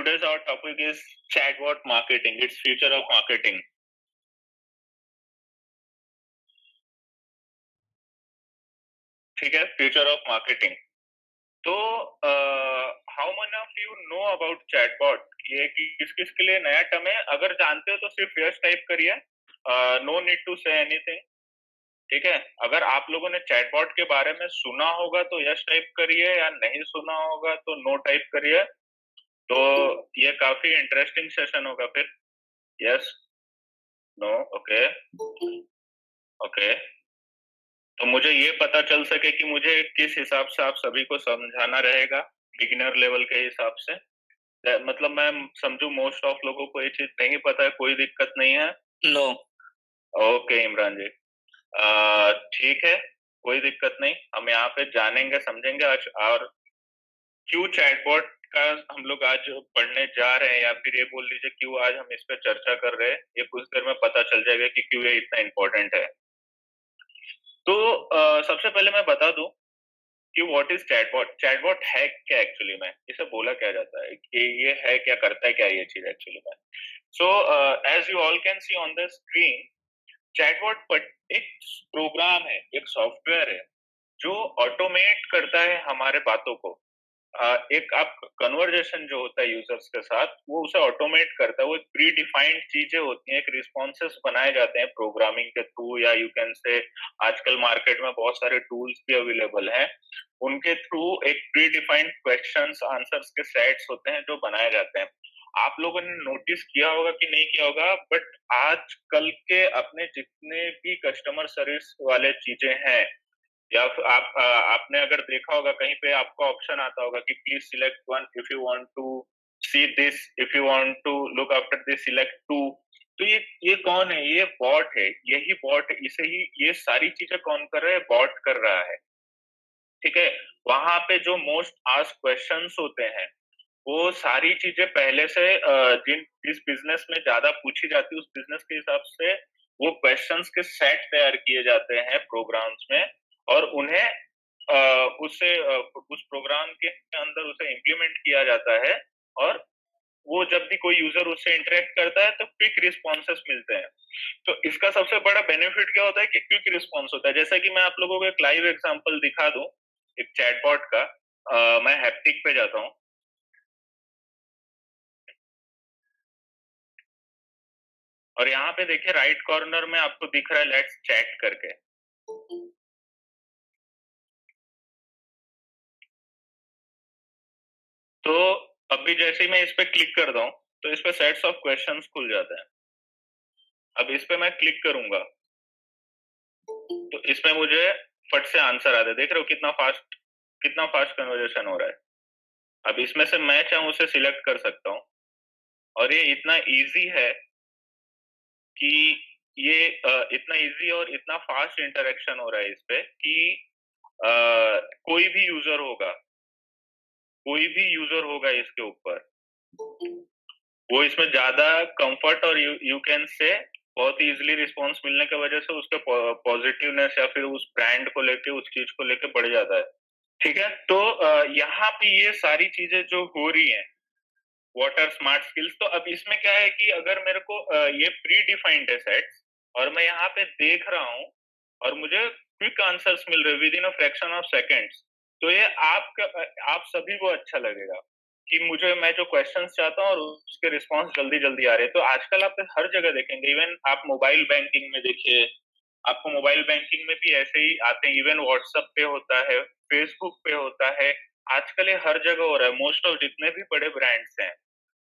today's our topic is chatbot marketing. It's future of marketing. ठीक है, future of marketing. तो how many of you know about chatbot? ये किस किस के लिए नया टर्म है? अगर जानते हो तो सिर्फ यस टाइप करिए. No need to say anything. ठीक है, अगर आप लोगों ने चैटबॉट के बारे में सुना होगा तो यस टाइप करिए, या नहीं सुना होगा तो नो टाइप करिए. तो ये काफी इंटरेस्टिंग सेशन होगा फिर. Yes, no, okay, okay. तो मुझे ये पता चल सके कि मुझे किस हिसाब से आप सभी को समझाना रहेगा, बिगिनर लेवल के हिसाब से. मतलब मैं समझू मोस्ट ऑफ लोगों को ये चीज नहीं पता है, कोई दिक्कत नहीं है. नो. ओके इमरान जी, ठीक है, कोई दिक्कत नहीं. हम यहाँ पे जानेंगे, समझेंगे आज. और क्यों चैटबॉट का हम लोग आज पढ़ने जा रहे हैं, या फिर ये बोल लीजिए क्यों आज हम इस पे चर्चा कर रहे हैं, ये कुछ देर में पता चल जाएगा कि क्यों ये इतना इम्पोर्टेंट है. तो सबसे पहले मैं बता दूं कि व्हाट इज चैटबॉट. चैटबॉट है क्या एक्चुअली में, इसे बोला क्या जाता है, कि ये है क्या, करता है क्या ये चीज एक्चुअली में. So as you all can see on the screen, chatbot एक प्रोग्राम है, एक सॉफ्टवेयर है जो ऑटोमेट करता है हमारे बातों को. एक आप कन्वर्जेशन जो होता है यूजर्स के साथ, वो उसे ऑटोमेट करता है. वो एक प्री डिफाइंड चीजें होती हैं, एक रिस्पॉन्सेस बनाए जाते हैं प्रोग्रामिंग के थ्रू, या यू कैन से आजकल मार्केट में बहुत सारे टूल्स भी अवेलेबल हैं, उनके थ्रू एक प्री डिफाइंड क्वेश्चंस आंसर्स के सेट्स होते हैं जो बनाए जाते हैं. आप लोगों ने नोटिस किया होगा कि नहीं किया होगा, बट आजकल के अपने जितने भी कस्टमर सर्विस वाले चीजें हैं, या फिर आपने अगर देखा होगा कहीं पे आपका ऑप्शन आता होगा कि please select one if you want to see this, if you want to look after this select two. तो ये कौन है? ये बॉट है. यही बॉट है, इसे ही ये सारी चीजें कौन कर रहा है? बॉट कर रहा है. ठीक है, वहां पे जो मोस्ट आस्क्ड क्वेश्चंस होते हैं, वो सारी चीजें पहले से जिस बिजनेस में ज्यादा पूछी जाती है उस बिजनेस के हिसाब से वो क्वेश्चंस के सेट तैयार किए जाते हैं प्रोग्राम्स में, और उन्हें उस प्रोग्राम के अंदर उसे इम्प्लीमेंट किया जाता है. और वो जब भी कोई यूजर उससे इंटरेक्ट करता है तो क्विक रिस्पॉन्सेस मिलते हैं. तो इसका सबसे बड़ा बेनिफिट क्या होता है कि क्विक रिस्पॉन्स होता है. जैसा कि मैं आप लोगों को एक लाइव एग्जांपल दिखा दूं एक चैटबॉट का. मैं हैप्टिक पे जाता हूँ, और यहाँ पे देखिए राइट कॉर्नर में आपको दिख रहा है लेट्स चैट करके. तो अभी जैसे ही मैं इस पे क्लिक करता हूँ तो इस पे सेट्स ऑफ क्वेश्चंस खुल जाते हैं. अब इस पे मैं क्लिक करूंगा तो इसमें मुझे फट से आंसर आता है. देख रहे हो कितना फास्ट कन्वर्जेशन हो रहा है. अब इसमें से मैं चाहूँ उसे सिलेक्ट कर सकता हूँ, और ये इतना इजी है कि ये इतना इजी और इतना फास्ट इंटरेक्शन हो रहा है इस पे कि कोई भी यूजर होगा इसके ऊपर, वो इसमें ज्यादा कंफर्ट और यू कैन से बहुत इजीली रिस्पॉन्स मिलने की वजह से उसके पॉजिटिवनेस या फिर उस ब्रांड को लेके, उस चीज को लेके बढ़ जाता है. ठीक है, तो यहाँ पे ये सारी चीजें जो हो रही हैं, व्हाट आर स्मार्ट स्किल्स. तो अब इसमें क्या है कि अगर मेरे को ये प्री डिफाइंड है सेट्स, और मैं यहाँ पे देख रहा हूँ और मुझे क्विक आंसर्स मिल रहे with in a fraction of seconds, तो ये आप सभी को अच्छा लगेगा कि मैं जो क्वेश्चंस चाहता हूँ और उसके रिस्पॉन्स जल्दी जल्दी आ रहे हैं. तो आजकल आप हर जगह देखेंगे, इवन आप मोबाइल बैंकिंग में देखिए, आपको मोबाइल बैंकिंग में भी ऐसे ही आते हैं. इवन व्हाट्सएप पे होता है, फेसबुक पे होता है, आजकल ये हर जगह हो रहा है. मोस्ट ऑफ जितने भी बड़े ब्रांड्स हैं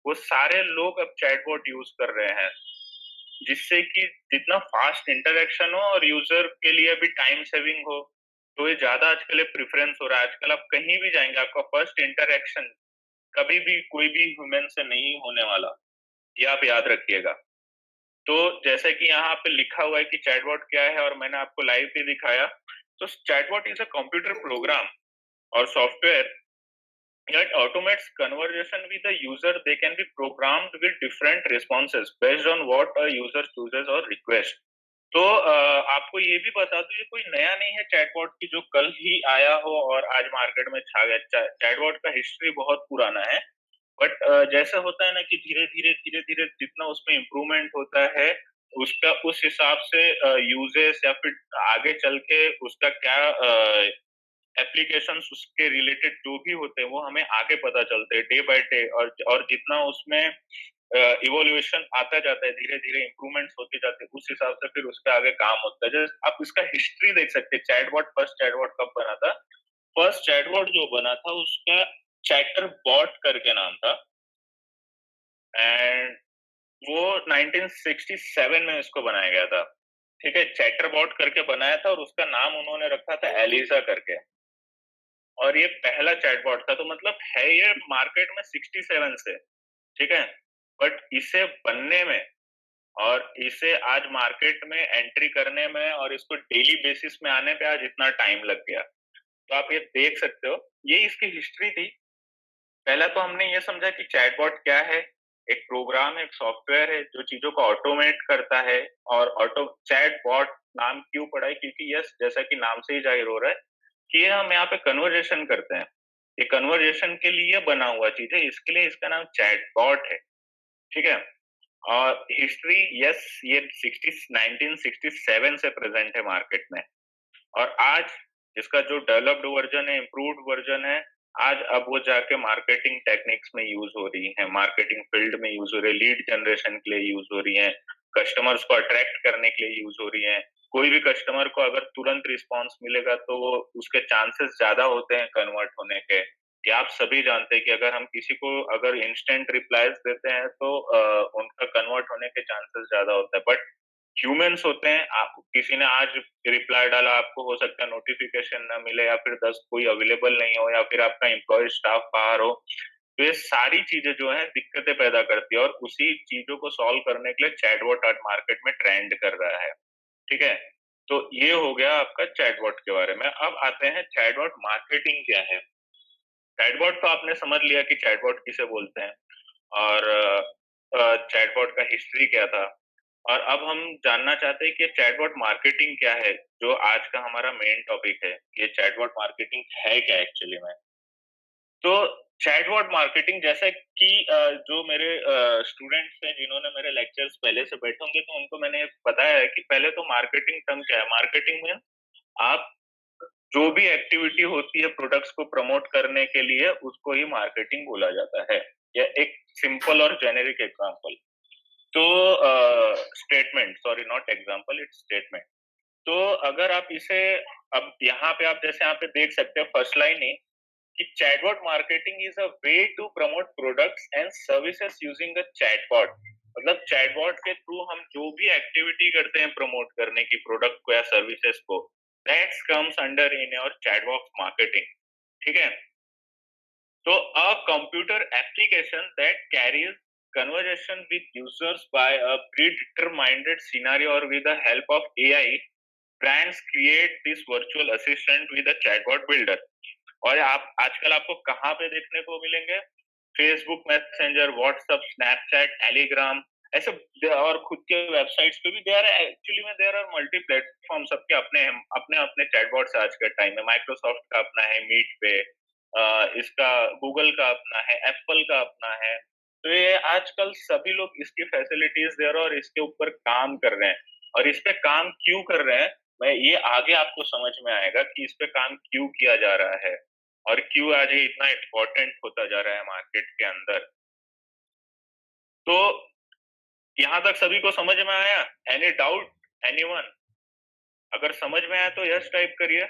वो सारे लोग अब चैटबॉट यूज कर रहे हैं, जिससे कि जितना फास्ट इंटरेक्शन हो और यूजर के लिए भी टाइम सेविंग हो, तो ये ज्यादा आजकल प्रेफरेंस हो रहा है. आजकल आप कहीं भी जाएंगे, आपका फर्स्ट इंटरेक्शन कभी भी कोई भी ह्यूमन से नहीं होने वाला, ये आप याद रखिएगा. तो जैसे कि यहाँ पे लिखा हुआ है कि चैटबॉट क्या है, और मैंने आपको लाइव भी दिखाया. तो chatbot is a computer program or software that automates conversation with the user. They can be programmed with different responses based on what a user chooses or request. तो आपको ये भी बता दूं, ये कोई नया नहीं है चैटबॉट की जो कल ही आया हो और आज मार्केट में छा गया. चैटबॉट का हिस्ट्री बहुत पुराना है, बट जैसे होता है ना कि धीरे-धीरे जितना उसमें इम्प्रूवमेंट होता है, उसका उस हिसाब से यूजेस या फिर आगे चल के उसका क्या एप्लीकेशंस उसके रिलेटेड जो भी होते हैं वो हमें आगे पता चलते हैं डे बाय डे और जितना उसमें इवोल्यूशन आता जाता है धीरे-धीरे इम्प्रूवमेंट्स होते जाते हैं उस हिसाब से फिर उसके आगे काम होता है। जैसे आप इसका हिस्ट्री देख सकते हैं चैटबॉट फर्स्ट चैटबॉट कब बना था? फर्स्ट चैटबॉट जो बना था उसका चैटर बॉट करके नाम था एंड वो 1967 में इसको बनाया गया था। ठीक है? चैटर बॉट करके बनाया था और उसका नाम उन्होंने रखा था एलिसा करके। और ये पहला चैटबॉट था तो मतलब है ये मार्केट में 67 से, ठीक है? बट इसे बनने में और इसे आज मार्केट में एंट्री करने में और इसको डेली बेसिस में आने पे आज इतना टाइम लग गया। तो आप ये देख सकते हो, ये इसकी हिस्ट्री थी। पहला तो हमने ये समझा कि चैटबॉट क्या है, एक प्रोग्राम है, एक सॉफ्टवेयर है जो चीज़ों को ऑटोमेट करता है और ऑटो चैटबॉट नाम क्यों पड़ा है क्योंकि यस जैसा कि नाम से ही ज़ाहिर हो रहा है कि ये हम यहाँ पे कन्वर्सेशन करते हैं। ये कन्वर्सेशन के लिए बना हुआ चीज़ है, इसके लिए इसका नाम चैटबॉट है, ठीक है? और हिस्ट्री यस ये 1967 से प्रेजेंट है मार्केट में और आज इसका जो डेवलप्ड वर्जन है, इम्प्रूव्ड वर्जन है, आज अब वो जाके मार्केटिंग टेक्निक्स में यूज हो रही है, मार्केटिंग फील्ड में यूज हो रही है, लीड जनरेशन के लिए यूज हो रही है, कस्टमर्स को अट्रैक्ट करने के लिए यूज हो रही है। कोई भी कस्टमर को अगर तुरंत रिस्पॉन्स मिलेगा तो वो उसके चांसेस ज्यादा होते हैं कन्वर्ट होने के। ये आप सभी जानते हैं कि अगर हम किसी को अगर इंस्टेंट रिप्लाईज देते हैं तो उनका कन्वर्ट होने के चांसेस ज्यादा होता है बट ह्यूमंस होते हैं आप किसी ने आज रिप्लाई डाला आपको हो सकता है नोटिफिकेशन ना मिले या फिर 10 कोई अवेलेबल नहीं हो या फिर आपका एम्प्लॉय स्टाफ बाहर हो तो ये सारी चीजें जो है दिक्कतें पैदा करती है और उसी चीजों को सॉल्व करने के लिए चैटबॉट आज मार्केट में ट्रेंड कर रहा है ठीक है तो ये हो गया आपका चैटबॉट के बारे में अब आते हैं चैटबॉट मार्केटिंग क्या है चैटबॉट तो आपने समझ लिया कि चैटबॉट किसे बोलते हैं और चैटबॉट का हिस्ट्री क्या था और अब हम जानना चाहते हैं कि चैटबॉट मार्केटिंग क्या है जो आज का हमारा मेन टॉपिक है ये चैटबॉट मार्केटिंग है क्या एक्चुअली में तो चैटबॉट मार्केटिंग जैसा कि जो मेरे स्टूडेंट्स हैं जिन्होंने मेरे लेक्चर्स पहले से बैठे होंगे तो उनको मैंने बताया है कि पहले तो मार्केटिंग टर्म क्या है मार्केटिंग में आप जो भी एक्टिविटी होती है प्रोडक्ट्स को प्रमोट करने के लिए उसको ही मार्केटिंग बोला जाता है या एक सिंपल और जेनेरिक एग्जांपल तो statement sorry not example it's statement तो अगर आप इसे अब यहाँ पे आप जैसे यहाँ पे देख सकते हैं फर्स्ट लाइन ही कि chatbot marketing is a way to promote products and services using a chatbot मतलब चैटबॉट के थ्रू हम जो भी एक्टिविटी करते हैं प्रमोट करने की प्रोडक्ट को या सर्विसेज को that comes under in your chatbot marketing ठीक है तो a computer application that carries conversation with users by a predetermined scenario or with the help of AI, brands create this virtual assistant with a chatbot builder. और आप आजकल आपको कहाँ पे देखने को मिलेंगे Facebook messenger WhatsApp Snapchat Telegram ऐसे और खुद के वेबसाइट्स पे भी देयर एक्चुअली में देयर आर मल्टी प्लेटफॉर्म सबके अपने अपने अपने चैटबॉट्स आज के टाइम में माइक्रोसॉफ्ट का अपना है मीट पे इसका गूगल का अपना है एप्पल का अपना है तो ये आजकल सभी लोग इसकी फैसिलिटीज दे रहे हैं और इसके ऊपर काम कर रहे हैं और इस पे काम क्यों कर रहे हैं मैं ये आगे आपको समझ में आएगा कि इस पे काम क्यों किया जा रहा है और क्यों आज ये इतना इम्पोर्टेंट होता जा रहा है मार्केट के अंदर तो यहाँ तक सभी को समझ में आया एनी डाउट एनीवन अगर समझ में आया तो यस टाइप करिए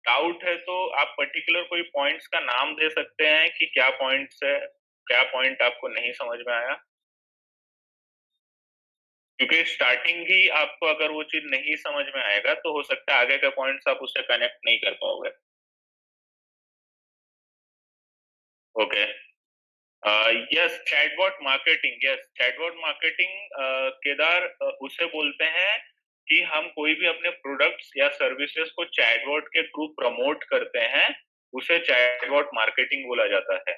डाउट है तो आप पर्टिकुलर कोई पॉइंट्स का नाम दे सकते हैं कि क्या पॉइंट्स है क्या पॉइंट आपको नहीं समझ में आया क्योंकि स्टार्टिंग ही आपको अगर वो चीज नहीं समझ में आएगा तो हो सकता है आगे के पॉइंट्स आप उससे कनेक्ट नहीं कर पाओगे okay yes chatbot marketing yes chatbot marketing Kedar उसे बोलते हैं कि हम कोई भी अपने प्रोडक्ट्स या सर्विसेज को चैटबॉट के थ्रू प्रमोट करते हैं उसे चैटबॉट मार्केटिंग बोला जाता है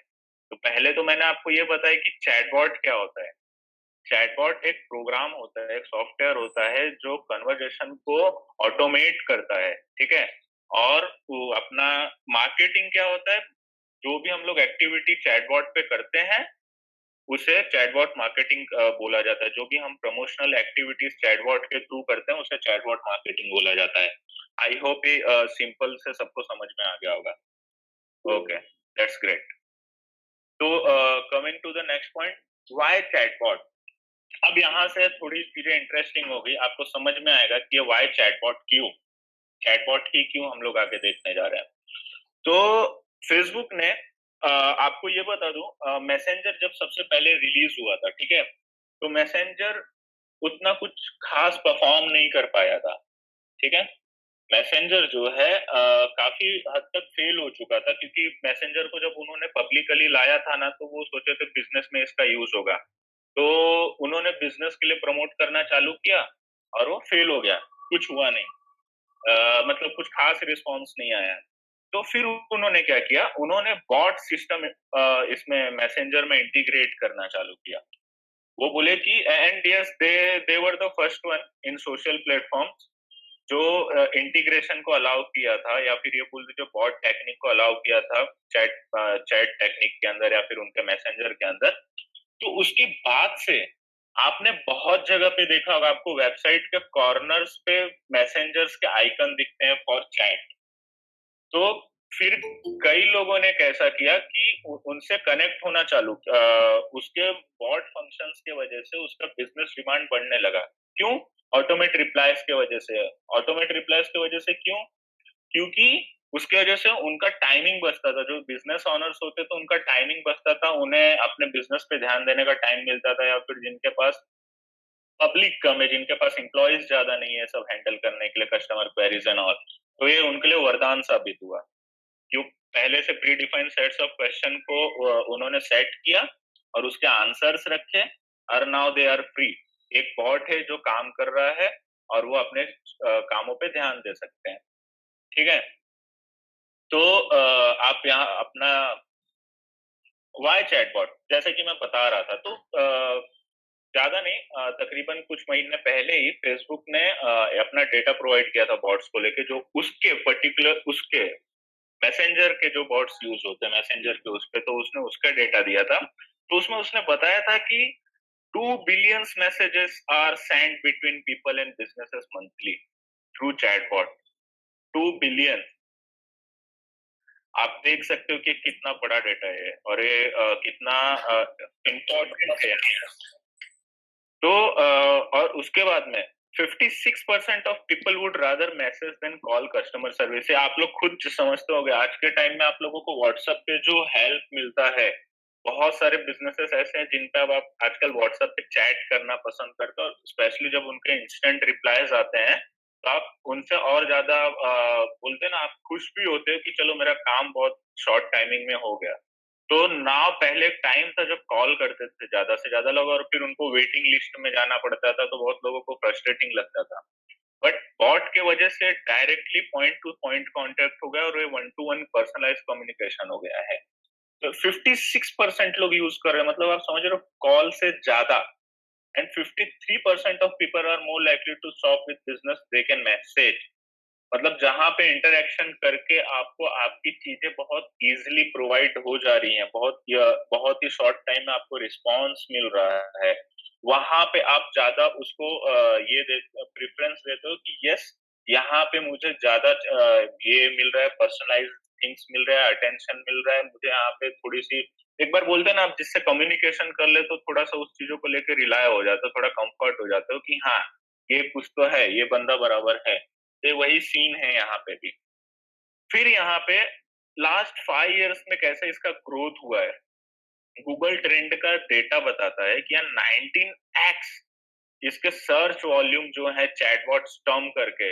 तो पहले तो मैंने आपको ये बताया कि चैटबॉट क्या होता है चैटबॉट एक प्रोग्राम होता है एक सॉफ्टवेयर होता है जो कन्वर्सेशन को ऑटोमेट करता है ठीक है और वो अपना मार्केटिंग क्या होता है जो भी हम लोग एक्टिविटी चैटबॉट पे करते हैं उसे चैटबॉट मार्केटिंग बोला जाता है। जो भी हम प्रमोशनल एक्टिविटीज चैटबॉट के थ्रू करते हैं उसे चैटबॉट मार्केटिंग बोला जाता है। आई होप ये सिंपल से सबको समझ में आ गया होगा। Okay, that's great. तो coming to the next point, why chatbot. अब यहाँ से थोड़ी चीजें इंटरेस्टिंग हो गई, आपको समझ में आएगा कि व्हाई चैटबॉट क्यों, चैटबॉट ही क्यों हम लोग आगे देखने जा रहे हैं। तो फेसबुक ने आपको ये बता दूं, मैसेंजर जब सबसे पहले रिलीज हुआ था, ठीक है, तो मैसेंजर उतना कुछ खास परफॉर्म नहीं कर पाया था, ठीक है। मैसेंजर जो है काफी हद तक फेल हो चुका था, क्योंकि मैसेंजर को जब उन्होंने पब्लिकली लाया था ना, तो वो सोचे थे बिजनेस में इसका यूज होगा, तो उन्होंने बिजनेस के लिए प्रमोट करना चालू किया और वो फेल हो गया, कुछ हुआ नहीं। मतलब कुछ खास रिस्पॉन्स नहीं आया। तो फिर उन्होंने क्या किया, उन्होंने बॉट सिस्टम इसमें मैसेंजर में इंटीग्रेट करना चालू किया। वो बोले कि and yes they were the first one in social platforms जो इंटीग्रेशन को अलाउ किया था, या फिर ये बोल दीजिए बॉट टेक्निक को अलाउ किया था चैट चैट टेक्निक के अंदर या फिर उनके मैसेंजर के अंदर। तो उसके बाद से आपने बहुत जगह पे देखा होगा, आपको वेबसाइट के कॉर्नर्स पे मैसेंजर्स के आइकन दिखते हैं फॉर चैट। तो फिर कई लोगों ने कैसा किया कि उनसे कनेक्ट होना चालू, उसके बॉट फंक्शंस के वजह से उसका बिजनेस डिमांड बढ़ने लगा। क्यों? ऑटोमेट रिप्लाईज के वजह से। ऑटोमेट रिप्लाईज की वजह से क्यों? क्योंकि उसकी वजह से उनका टाइमिंग बचता था, जो बिजनेस ऑनर्स होते तो उनका टाइमिंग बचता था, उन्हें अपने बिजनेस पे ध्यान देने का टाइम मिलता था, या फिर जिनके पास पब्लिक कम है, जिनके पास एम्प्लॉयज ज्यादा नहीं है सब हैंडल करने के लिए कस्टमर क्वेरीज एंड ऑल, तो ये उनके लिए वरदान साबित हुआ। क्यों? पहले से pre defined sets of question को उन्होंने सेट किया और उसके आंसर्स रखे, और नाउ दे आर फ्री। एक बॉट है जो काम कर रहा है और वो अपने कामों पे ध्यान दे सकते हैं, ठीक है। तो आप यहाँ अपना वाई चैटबॉट, जैसे कि मैं बता रहा था, तो ज्यादा नहीं, तकरीबन कुछ महीने पहले ही फेसबुक ने अपना डेटा प्रोवाइड किया था बॉट्स को लेके, जो उसके पर्टिकुलर उसके मैसेंजर के जो बॉट्स यूज होते हैं मैसेंजर के उस पे, तो उसने उसका डेटा दिया था। तो उसमें उसने बताया था कि 2 billions messages are send between people and businesses monthly through chatbot. 2 billion. आप देख सकते हो कि कितना बड़ा डेटा है और ये कितना इम्पोर्टेंट है। तो और उसके बाद में 56% of people would rather message than call customer service. आप लोग खुद समझते होंगे आज के टाइम में आप लोगों को व्हाट्सएप पे जो हेल्प मिलता है, बहुत सारे बिजनेसेस ऐसे हैं जिन पे अब आप आजकल व्हाट्सएप पे चैट करना पसंद करते हो, स्पेशली जब उनके इंस्टेंट रिप्लाईज आते हैं, तो आप उनसे और ज्यादा बोलते हैं ना, आप खुश भी होते हो कि चलो मेरा काम बहुत शॉर्ट टाइमिंग में हो गया। तो ना पहले एक टाइम था जब कॉल करते थे ज्यादा से ज्यादा लोग, और फिर उनको वेटिंग लिस्ट में जाना पड़ता था, तो बहुत लोगों को फ्रस्ट्रेटिंग लगता था। बट बॉट के वजह से directly point two point contact हो गया और ये 1-to-1 पर्सनलाइज कम्युनिकेशन हो गया है। तो 56% लोग यूज कर रहे हैं, मतलब आप समझ रहे हो, कॉल से ज्यादा। And 53% of people are more likely to shop with business they can message. मतलब जहां पे इंटरेक्शन करके आपको आपकी चीजें बहुत इजीली प्रोवाइड हो जा रही हैं, बहुत ही शॉर्ट टाइम में आपको रिस्पॉन्स मिल रहा है, वहां पे आप ज्यादा उसको ये प्रेफरेंस देते हो कि यस, यहाँ पे मुझे ज्यादा ये मिल रहा है, पर्सनलाइज थिंग्स मिल रहा है, अटेंशन मिल रहा है मुझे यहाँ पे। थोड़ी सी एक बार बोलते हैं ना, आप जिससे कम्युनिकेशन कर ले तो थोड़ा सा उस चीजों को लेकर रिलाय हो जाता है, थोड़ा कंफर्ट हो जाता हो कि हाँ, ये कुछ तो है, ये बंदा बराबर है। तो वही सीन है यहाँ पे भी। फिर यहाँ पे लास्ट 5 इयर्स में कैसे इसका ग्रोथ हुआ है, गूगल ट्रेंड का डेटा बताता है कि यहाँ 19x इसके सर्च वॉल्यूम जो है चैटबॉट स्टॉर्म करके,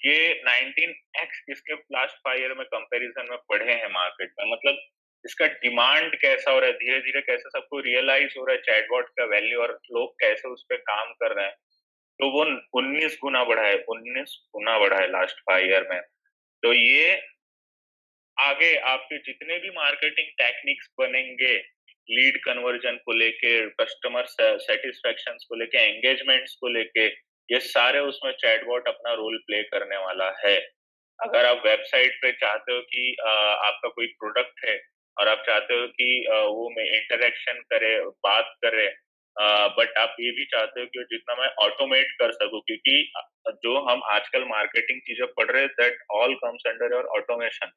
ये 19x इसके लास्ट 5 ईयर में कंपैरिजन में बढ़े हैं मार्केट में। मतलब इसका डिमांड कैसा हो रहा है, धीरे धीरे कैसे सबको रियलाइज हो रहा है चैटबॉट का वैल्यू, और लोग कैसे उस पर काम कर रहे हैं। तो वो 19 गुना बढ़ा है, 19 गुना बढ़ा है लास्ट 5 ईयर में। तो ये आगे आपके जितने भी मार्केटिंग टेक्निक्स बनेंगे, लीड कन्वर्जन को लेके, कस्टमर सेटिस्फेक्शन को लेके, एंगेजमेंट्स को लेके, ये सारे उसमें चैटबॉट अपना रोल प्ले करने वाला है। अगर आप वेबसाइट पे चाहते हो कि आपका कोई प्रोडक्ट है और आप चाहते हो कि वो में इंटरेक्शन करे, बात करे, बट आप ये भी चाहते हो कि जितना मैं ऑटोमेट कर सकूं, क्योंकि जो हम आजकल मार्केटिंग चीजें पढ़ रहे हैं that all comes under your automation.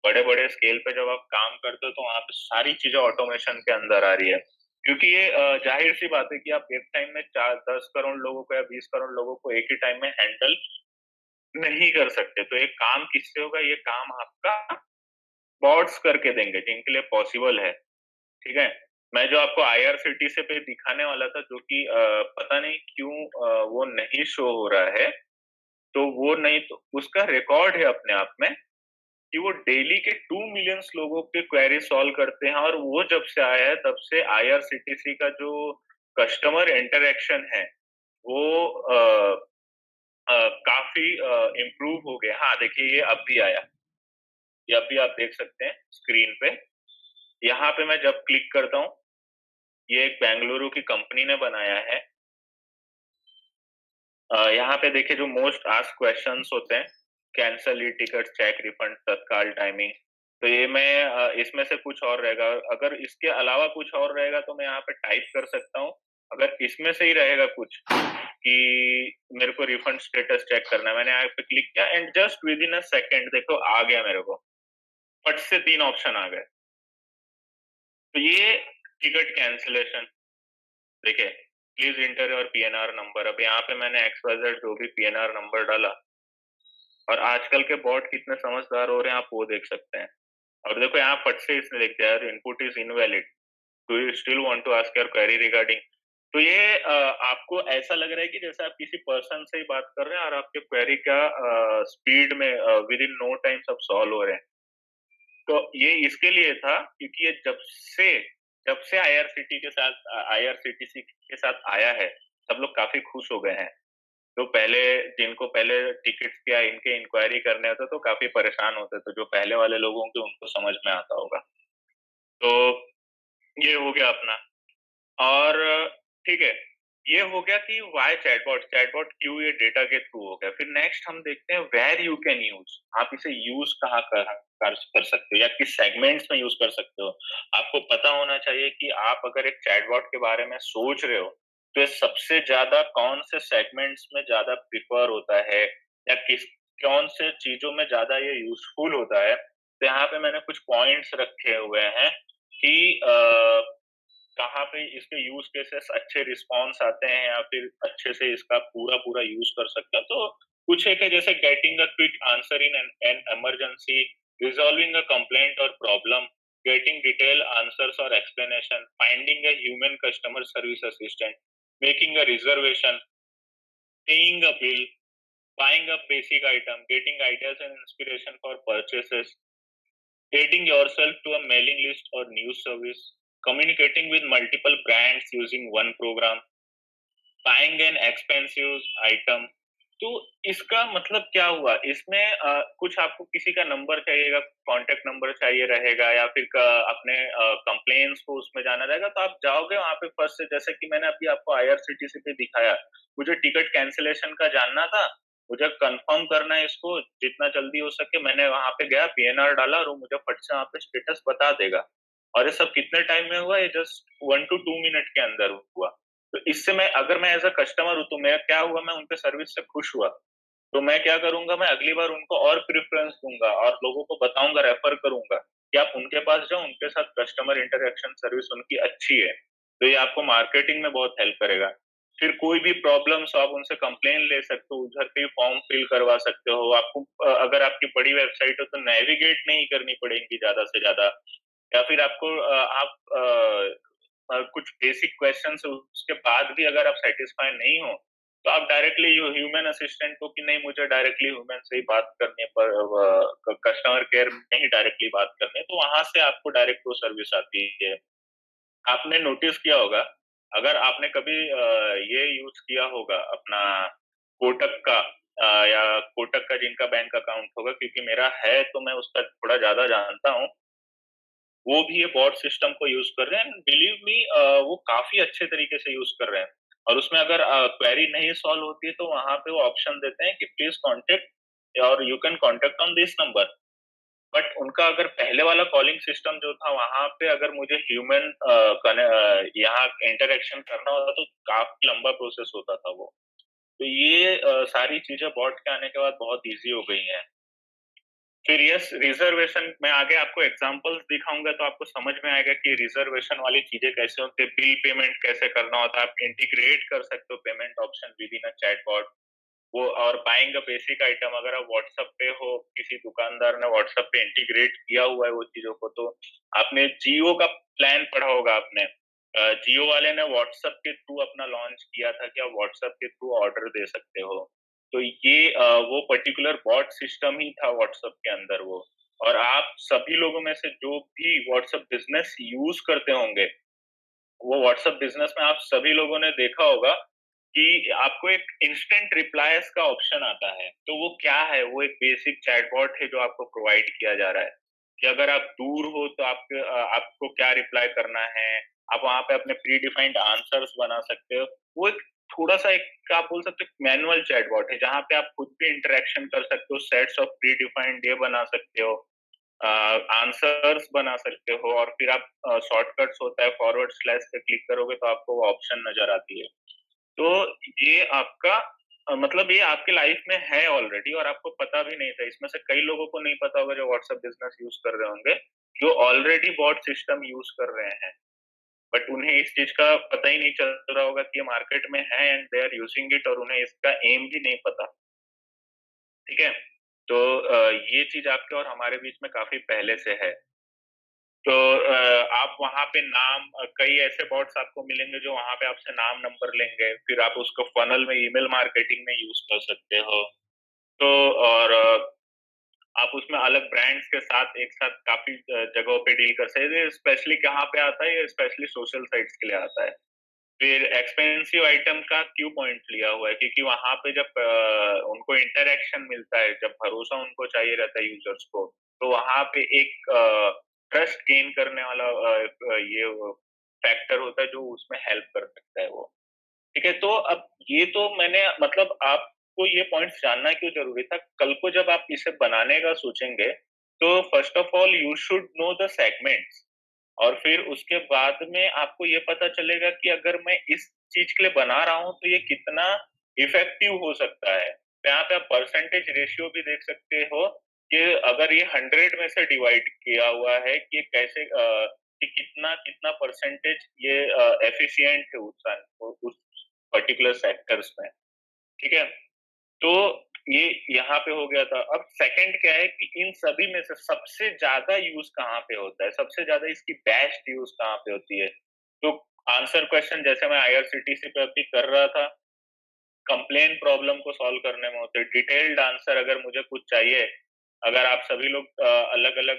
बड़े बड़े स्केल पे जब आप काम करते हो तो वहां पे सारी चीजें ऑटोमेशन के अंदर आ रही है, क्योंकि ये जाहिर सी बात है कि आप एक टाइम में 4-10 करोड़ लोगों को या 20 करोड़ लोगों को एक ही टाइम में हैंडल नहीं कर सकते। तो ये काम किससे होगा? ये काम आपका बॉट्स करके देंगे जिनके लिए पॉसिबल है। ठीक है। मैं जो आपको आईआरसीटीसी पे दिखाने वाला था, जो कि पता नहीं क्यों वो नहीं शो हो रहा है, तो वो नहीं, तो उसका रिकॉर्ड है अपने आप में कि वो डेली के 2 मिलियंस लोगों के क्वेरी सॉल्व करते हैं। और वो जब से आया है तब से आईआरसीटीसी का जो कस्टमर इंटरेक्शन है वो काफी इम्प्रूव हो गया। हाँ देखिए, ये अब भी आया, ये अब भी आप देख सकते हैं स्क्रीन पे। यहाँ पे मैं जब क्लिक करता हूँ, ये एक बेंगलुरु की कंपनी ने बनाया है। यहाँ पे देखिए जो मोस्ट आस्क क्वेश्चंस होते हैं, cancel e ticket, check refund, tatkal timing. तो ये मैं इसमें से कुछ और रहेगा, अगर इसके अलावा कुछ और रहेगा तो मैं यहाँ पे टाइप कर सकता हूँ। अगर इसमें से ही रहेगा कुछ कि मेरे को रिफंड स्टेटस चेक करना है, मैंने यहाँ पे क्लिक किया and just with in a second देखो आ गया मेरे को, फट से 3 ऑप्शन आ गए। तो ये टिकट कैंसिलेशन, देखिए please inter your PNR number. अब यहाँ पे मैंने XYZ जो भी पीएनआर नंबर डाला, और आजकल के बॉट कितने समझदार हो रहे हैं आप वो देख सकते हैं। और देखो यहाँ फट से इसने लिख दिया input is invalid, do you still want to ask your query regarding. तो ये आपको ऐसा लग रहा है कि जैसे आप किसी पर्सन से ही बात कर रहे हैं और आपके क्वेरी का स्पीड में विद इन नो टाइम सब सॉल्व हो रहे हैं। तो ये इसके लिए था क्योंकि ये जब से आईआरसीटीसी के साथ आया है, सब लोग काफी खुश हो गए हैं। तो पहले जिनको पहले टिकट्स या इनके इंक्वायरी करने होते तो काफी परेशान होते, तो जो पहले वाले लोग होंगे उनको समझ में आता होगा। तो ये हो गया अपना। और ठीक है, ये हो गया कि वाई चैटबॉट, चैटबॉट क्यों ये डेटा के थ्रू हो गया। फिर नेक्स्ट हम देखते हैं वेयर यू कैन यूज, आप इसे यूज कहाँ कर सकते हो या किस सेगमेंट्स में यूज कर सकते हो। आपको पता होना चाहिए कि आप अगर एक चैटबॉट के बारे में सोच रहे हो तो ये सबसे ज्यादा कौन से सेगमेंट्स में ज्यादा प्रिफर होता है या किस कौन से चीजों में ज्यादा ये यूजफुल होता है। तो यहाँ पे मैंने कुछ पॉइंट्स रखे हुए हैं कि कहाँ पे इसके यूज केसेस अच्छे रिस्पॉन्स आते हैं या फिर अच्छे से इसका पूरा पूरा यूज कर सकते हैं। तो कुछ एक है जैसे getting a quick answer in an emergency, resolving a complaint और प्रॉब्लम, गेटिंग डिटेल आंसर्स और explanation, finding a human customer service assistant, making a reservation, paying a bill, buying a basic item, getting ideas and inspiration for purchases, adding yourself to a mailing list or news service, communicating with multiple brands using one program, buying an expensive item। तो इसका मतलब क्या हुआ इसमें? कुछ आपको किसी का नंबर चाहिएगा, कांटेक्ट नंबर चाहिए रहेगा या फिर अपने कंप्लेंट्स को उसमें जाना रहेगा, तो आप जाओगे वहां पे फर्स्ट से, जैसे कि मैंने अभी आपको आईआरसीटीसी पे दिखाया, मुझे टिकट कैंसिलेशन का जानना था, मुझे कंफर्म करना है इसको जितना जल्दी हो सके, मैंने वहां पे गया, पीएनआर डाला और वो मुझे फट से वहां पे स्टेटस बता देगा। और ये सब कितने टाइम में हुआ? ये जस्ट 1 to 2 मिनट के अंदर हुआ। तो इससे मैं, अगर मैं एज अ कस्टमर हूँ तो मैं क्या हुआ, मैं उनके सर्विस से खुश हुआ, तो मैं क्या करूंगा, मैं अगली बार उनको और प्रेफरेंस दूंगा और लोगों को बताऊंगा, रेफर करूंगा कि आप उनके पास जाओ, उनके साथ कस्टमर इंटरेक्शन सर्विस उनकी अच्छी है। तो ये आपको मार्केटिंग में बहुत हेल्प करेगा। फिर कोई भी प्रॉब्लम्स आप उनसे कंप्लेन ले सकते हो, उधर पे फॉर्म फिल करवा सकते हो। आपको अगर आपकी बड़ी वेबसाइट है तो नेविगेट नहीं करनी पड़ेगी ज्यादा से ज्यादा, या फिर आपको कुछ बेसिक क्वेश्चन उसके बाद भी अगर आप सेटिस्फाई नहीं हो तो आप डायरेक्टली ह्यूमन असिस्टेंट को कि नहीं मुझे डायरेक्टली ह्यूमन से ही बात करनी है, पर कस्टमर केयर में ही डायरेक्टली बात करनी है, तो वहां से आपको डायरेक्ट वो सर्विस आती है। आपने नोटिस किया होगा, अगर आपने कभी ये यूज किया होगा अपना कोटक का, या कोटक का जिनका बैंक अकाउंट होगा, क्योंकि मेरा है तो मैं उसका थोड़ा ज्यादा जानता हूँ, वो भी ये बॉट सिस्टम को यूज कर रहे हैं। बिलीव मी, वो काफी अच्छे तरीके से यूज कर रहे हैं। और उसमें अगर क्वेरी नहीं सॉल्व होती है तो वहां पे वो ऑप्शन देते हैं कि प्लीज कॉन्टेक्ट और you can contact on this number. But उनका अगर पहले वाला कॉलिंग सिस्टम जो था वहां पे अगर मुझे ह्यूमन यहाँ इंटरेक्शन करना होता तो काफी लंबा प्रोसेस होता था वो। तो ये सारी चीजें बॉट के आने के बाद बहुत इजी हो गई हैं। फिर यस, रिजर्वेशन मैं आगे आपको एग्जांपल्स दिखाऊंगा तो आपको समझ में आएगा कि रिजर्वेशन वाली चीजें कैसे होती है, बिल पेमेंट कैसे करना होता है, आप इंटीग्रेट कर सकते हो payment option with in a chatbot. वो और बाइंग अ बेसिक आइटम अगर आप व्हाट्सएप पे हो, किसी दुकानदार ने व्हाट्सएप पे इंटीग्रेट किया हुआ है वो चीजों को, तो आपने जियो का प्लान पढ़ा होगा आपने। जियो वाले ने व्हाट्सएप के थ्रू अपना लॉन्च किया था कि आप व्हाट्सएप के थ्रू ऑर्डर दे सकते हो। तो ये वो पर्टिकुलर बॉट सिस्टम ही था व्हाट्सएप के अंदर वो। और आप सभी लोगों में से जो भी व्हाट्सएप बिजनेस यूज करते होंगे, वो व्हाट्सएप बिजनेस में आप सभी लोगों ने देखा होगा कि आपको एक इंस्टेंट रिप्लाईज का ऑप्शन आता है। तो वो क्या है? वो एक बेसिक चैटबॉट है जो आपको प्रोवाइड किया जा रहा है कि अगर आप दूर हो तो आपको क्या रिप्लाई करना है। आप वहां पे अपने प्री डिफाइंड आंसर्स बना सकते हो। वो एक थोड़ा सा एक आप बोल सकते हो मैनुअल चैटबॉट है जहाँ पे आप खुद भी इंटरेक्शन कर सकते हो, सेट्स ऑफ प्री डिफाइंड ये बना सकते हो, आंसर्स बना सकते हो, और फिर आप शॉर्टकट्स होता है फॉरवर्ड स्लैश पे क्लिक करोगे तो आपको वो ऑप्शन नजर आती है। तो ये आपका मतलब ये आपके लाइफ में है ऑलरेडी और आपको पता भी नहीं था। इसमें से कई लोगों को नहीं पता होगा जो व्हाट्सएप बिजनेस यूज कर रहे होंगे, जो ऑलरेडी बॉट सिस्टम यूज कर रहे हैं, बट उन्हें इस चीज का पता ही नहीं चल रहा होगा कि ये मार्केट में है and they are using it, और उन्हें इसका एम भी नहीं पता। ठीक है। तो ये चीज आपके और हमारे बीच में काफी पहले से है। तो आप वहां पे नाम कई ऐसे बॉट्स आपको मिलेंगे जो वहां पे आपसे नाम नंबर लेंगे, फिर आप उसको फनल में ईमेल मार्केटिंग में यूज कर सकते हो। तो और आप उसमें अलग ब्रांड्स के साथ एक साथ काफी जगहों पे डील कर सकते हैं। स्पेशली कहाँ पे आता है? ये स्पेशली सोशल साइट्स के लिए आता है। फिर एक्सपेंसिव आइटम का क्यों पॉइंट लिया हुआ है? क्योंकि वहां पे जब उनको इंटरेक्शन मिलता है, जब भरोसा उनको चाहिए रहता है यूजर्स को, तो वहां पे एक ट्रस्ट गेन करने वाला ये फैक्टर होता है जो उसमें हेल्प कर सकता है वो। ठीक है। तो अब ये तो मैंने मतलब आपको ये पॉइंट्स जानना क्यों जरूरी था? कल को जब आप इसे बनाने का सोचेंगे तो first of all you should know the segments, और फिर उसके बाद में आपको ये पता चलेगा कि अगर मैं इस चीज के लिए बना रहा हूँ तो ये कितना इफेक्टिव हो सकता है। तो यहाँ पे आप परसेंटेज रेशियो भी देख सकते हो कि अगर ये 100 में से डिवाइड किया हुआ है कि कैसे कि कितना कितना परसेंटेज ये एफिशिएंट है उस पर्टिकुलर सेक्टर्स में। ठीक है। तो ये यहाँ पे हो गया था। अब सेकंड क्या है कि इन सभी में से सबसे ज्यादा यूज कहाँ पे होता है, सबसे ज्यादा इसकी बेस्ट यूज कहाँ पे होती है? तो आंसर क्वेश्चन जैसे मैं आईआरसीटीसी पे अभी कर रहा था, कंप्लेन प्रॉब्लम को सॉल्व करने में होते हैं। डिटेल्ड आंसर अगर मुझे कुछ चाहिए, अगर आप सभी लोग अलग अलग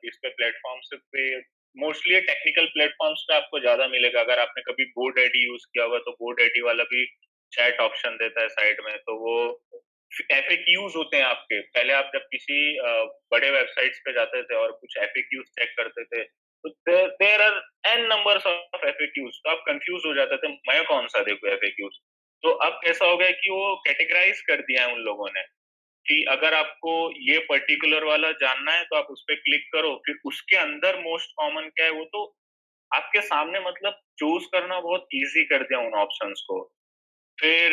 इस पे प्लेटफॉर्म्स पे, मोस्टली टेक्निकल प्लेटफॉर्म्स पे आपको ज्यादा मिलेगा। अगर आपने कभी GoDaddy यूज किया होगा तो GoDaddy वाला भी चैट ऑप्शन देता है साइड में। तो वो एफएक्यूज होते हैं आपके। पहले आप जब किसी बड़े वेबसाइट्स पे जाते थे और कुछ एफएक्यूज चेक करते थे तो there are an numbers of FAQs, तो आप कंफ्यूज हो जाते थे मैं कौन सा देखूं एफएक्यूज। तो अब कैसा हो गया कि वो कैटेगराइज कर दिया है उन लोगों ने कि अगर आपको ये पर्टिकुलर वाला जानना है तो आप उस पर क्लिक करो, फिर उसके अंदर मोस्ट कॉमन क्या है वो तो आपके सामने मतलब चूज करना बहुत इजी कर दिया उन ऑप्शंस को। फिर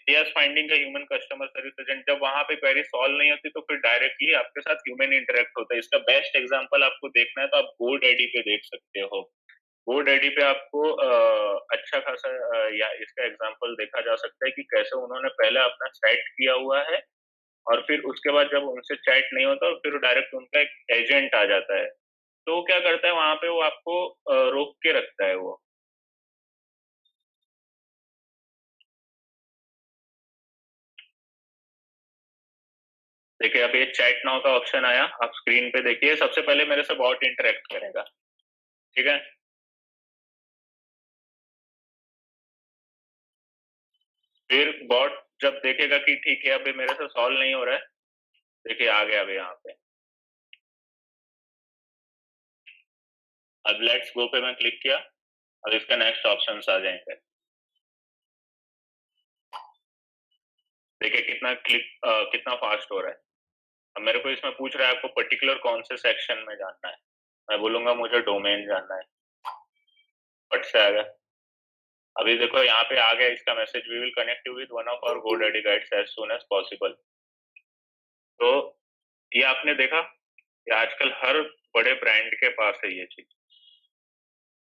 यस, फाइंडिंग का ह्यूमन कस्टमर सर्विस एजेंट, जब वहां पे क्वेरी सॉल्व नहीं होती तो फिर डायरेक्टली आपके साथ ह्यूमन इंटरेक्ट होता है। इसका बेस्ट एग्जांपल आपको देखना है तो आप GoDaddy पे देख सकते हो। GoDaddy पे आपको अच्छा खासा या इसका एग्जांपल देखा जा सकता है कि कैसे उन्होंने पहले अपना सेट किया हुआ है, और फिर उसके बाद जब उनसे चैट नहीं होता फिर डायरेक्ट उनका एक एजेंट आ जाता है। तो वो क्या करता है वहां पे, वो आपको रोक के रखता है वो। देखिए अब ये चैट नाउ का ऑप्शन आया, आप स्क्रीन पे देखिए, सबसे पहले मेरे से बॉट इंटरेक्ट करेगा। ठीक है। फिर बॉट जब देखेगा कि ठीक है अभी मेरे से सॉल्व नहीं हो रहा है, देखिए आ गया अभी यहाँ पे। अब लेट्स गो पे मैं क्लिक किया, अब इसका नेक्स्ट ऑप्शन आ जाएंगे। देखिए कितना क्लिक कितना फास्ट हो रहा है। अब मेरे को इसमें पूछ रहा है आपको पर्टिकुलर कौन से सेक्शन में जानना है, मैं बोलूंगा मुझे डोमेन जानना है, फट से आ गया। अभी देखो यहाँ पे आ गया इसका message, we will connect you with one of our GoDaddy guides as soon as possible. तो ये आपने देखा, ये आजकल हर बड़े ब्रांड के पास है ये चीज।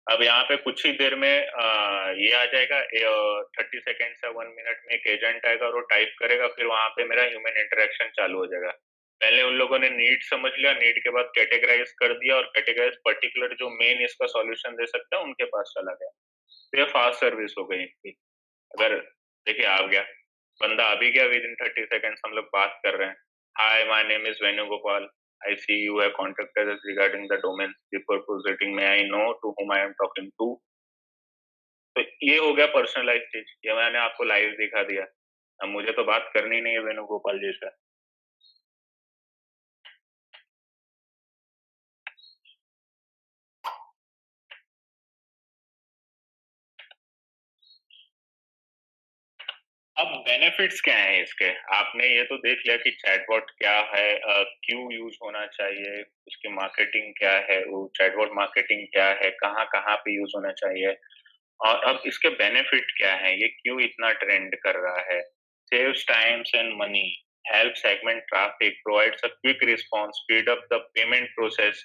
अब यहाँ पे कुछ ही देर में ये आ जाएगा, 30 सेकेंड से 1 मिनट में एक एजेंट आएगा और वो टाइप करेगा, फिर वहां पे मेरा ह्यूमन इंटरेक्शन चालू हो जाएगा। पहले उन लोगों ने नीड समझ लिया, नीड के बाद कैटेगराइज कर दिया, और कैटेगराइज पर्टिकुलर जो मेन इसका सॉल्यूशन दे सकता है उनके पास चला गया। तो ये फास्ट सर्विस हो गई इनकी। अगर देखिए आ गया बंदा, अभी गया, विद इन 30 सेकेंड्स हम लोग बात कर रहे हैं। Hi, my name is Venugopal, I see you have contacted us regarding the domain before proceeding. May I know to whom I am talking to? तो ये हो गया पर्सनलाइज चीज, ये मैंने आपको लाइव दिखा दिया। अब मुझे तो बात करनी नहीं है वेणुगोपाल जी से। अब बेनिफिट्स क्या हैं इसके, आपने ये तो देख लिया कि चैटबॉट क्या है, क्यों यूज होना चाहिए, उसकी मार्केटिंग क्या है, वो चैटबॉट मार्केटिंग क्या है, कहाँ कहाँ पे यूज होना चाहिए, और अब इसके बेनिफिट क्या है, ये क्यों इतना ट्रेंड कर रहा है। Saves times and money, help segment traffic, provides a quick response, speed up the payment process,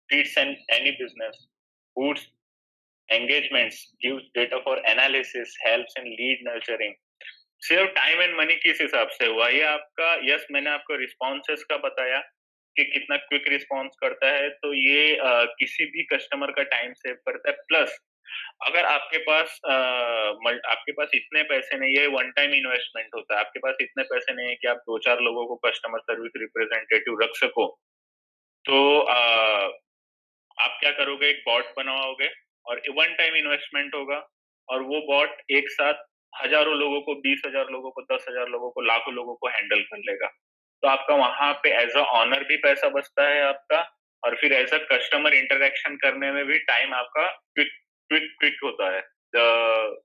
fits and any business, boosts engagements, gives data for analysis, helps in lead nurturing। Save time and money किस हिसाब से हुआ ये आपका, yes मैंने आपको responses का बताया कि कितना क्विक रिस्पॉन्स करता है, तो ये किसी भी कस्टमर का टाइम सेव करता है। प्लस अगर आपके पास इतने पैसे नहीं है, वन टाइम इन्वेस्टमेंट होता है, आपके पास इतने पैसे नहीं है कि आप 2-4 लोगों को कस्टमर सर्विस रिप्रेजेंटेटिव रख सको, तो आप क्या करोगे, एक बॉट बनाओगे और वन टाइम इन्वेस्टमेंट होगा, और वो बॉट एक साथ हजारों लोगों को, 20,000 लोगों को, 10,000 लोगों को, लाखों लोगों को हैंडल कर लेगा। तो आपका वहां पे एज अ ऑनर भी पैसा बचता है आपका, और फिर एज अ कस्टमर इंटरेक्शन करने में भी टाइम आपका क्विक क्विक क्विक होता है,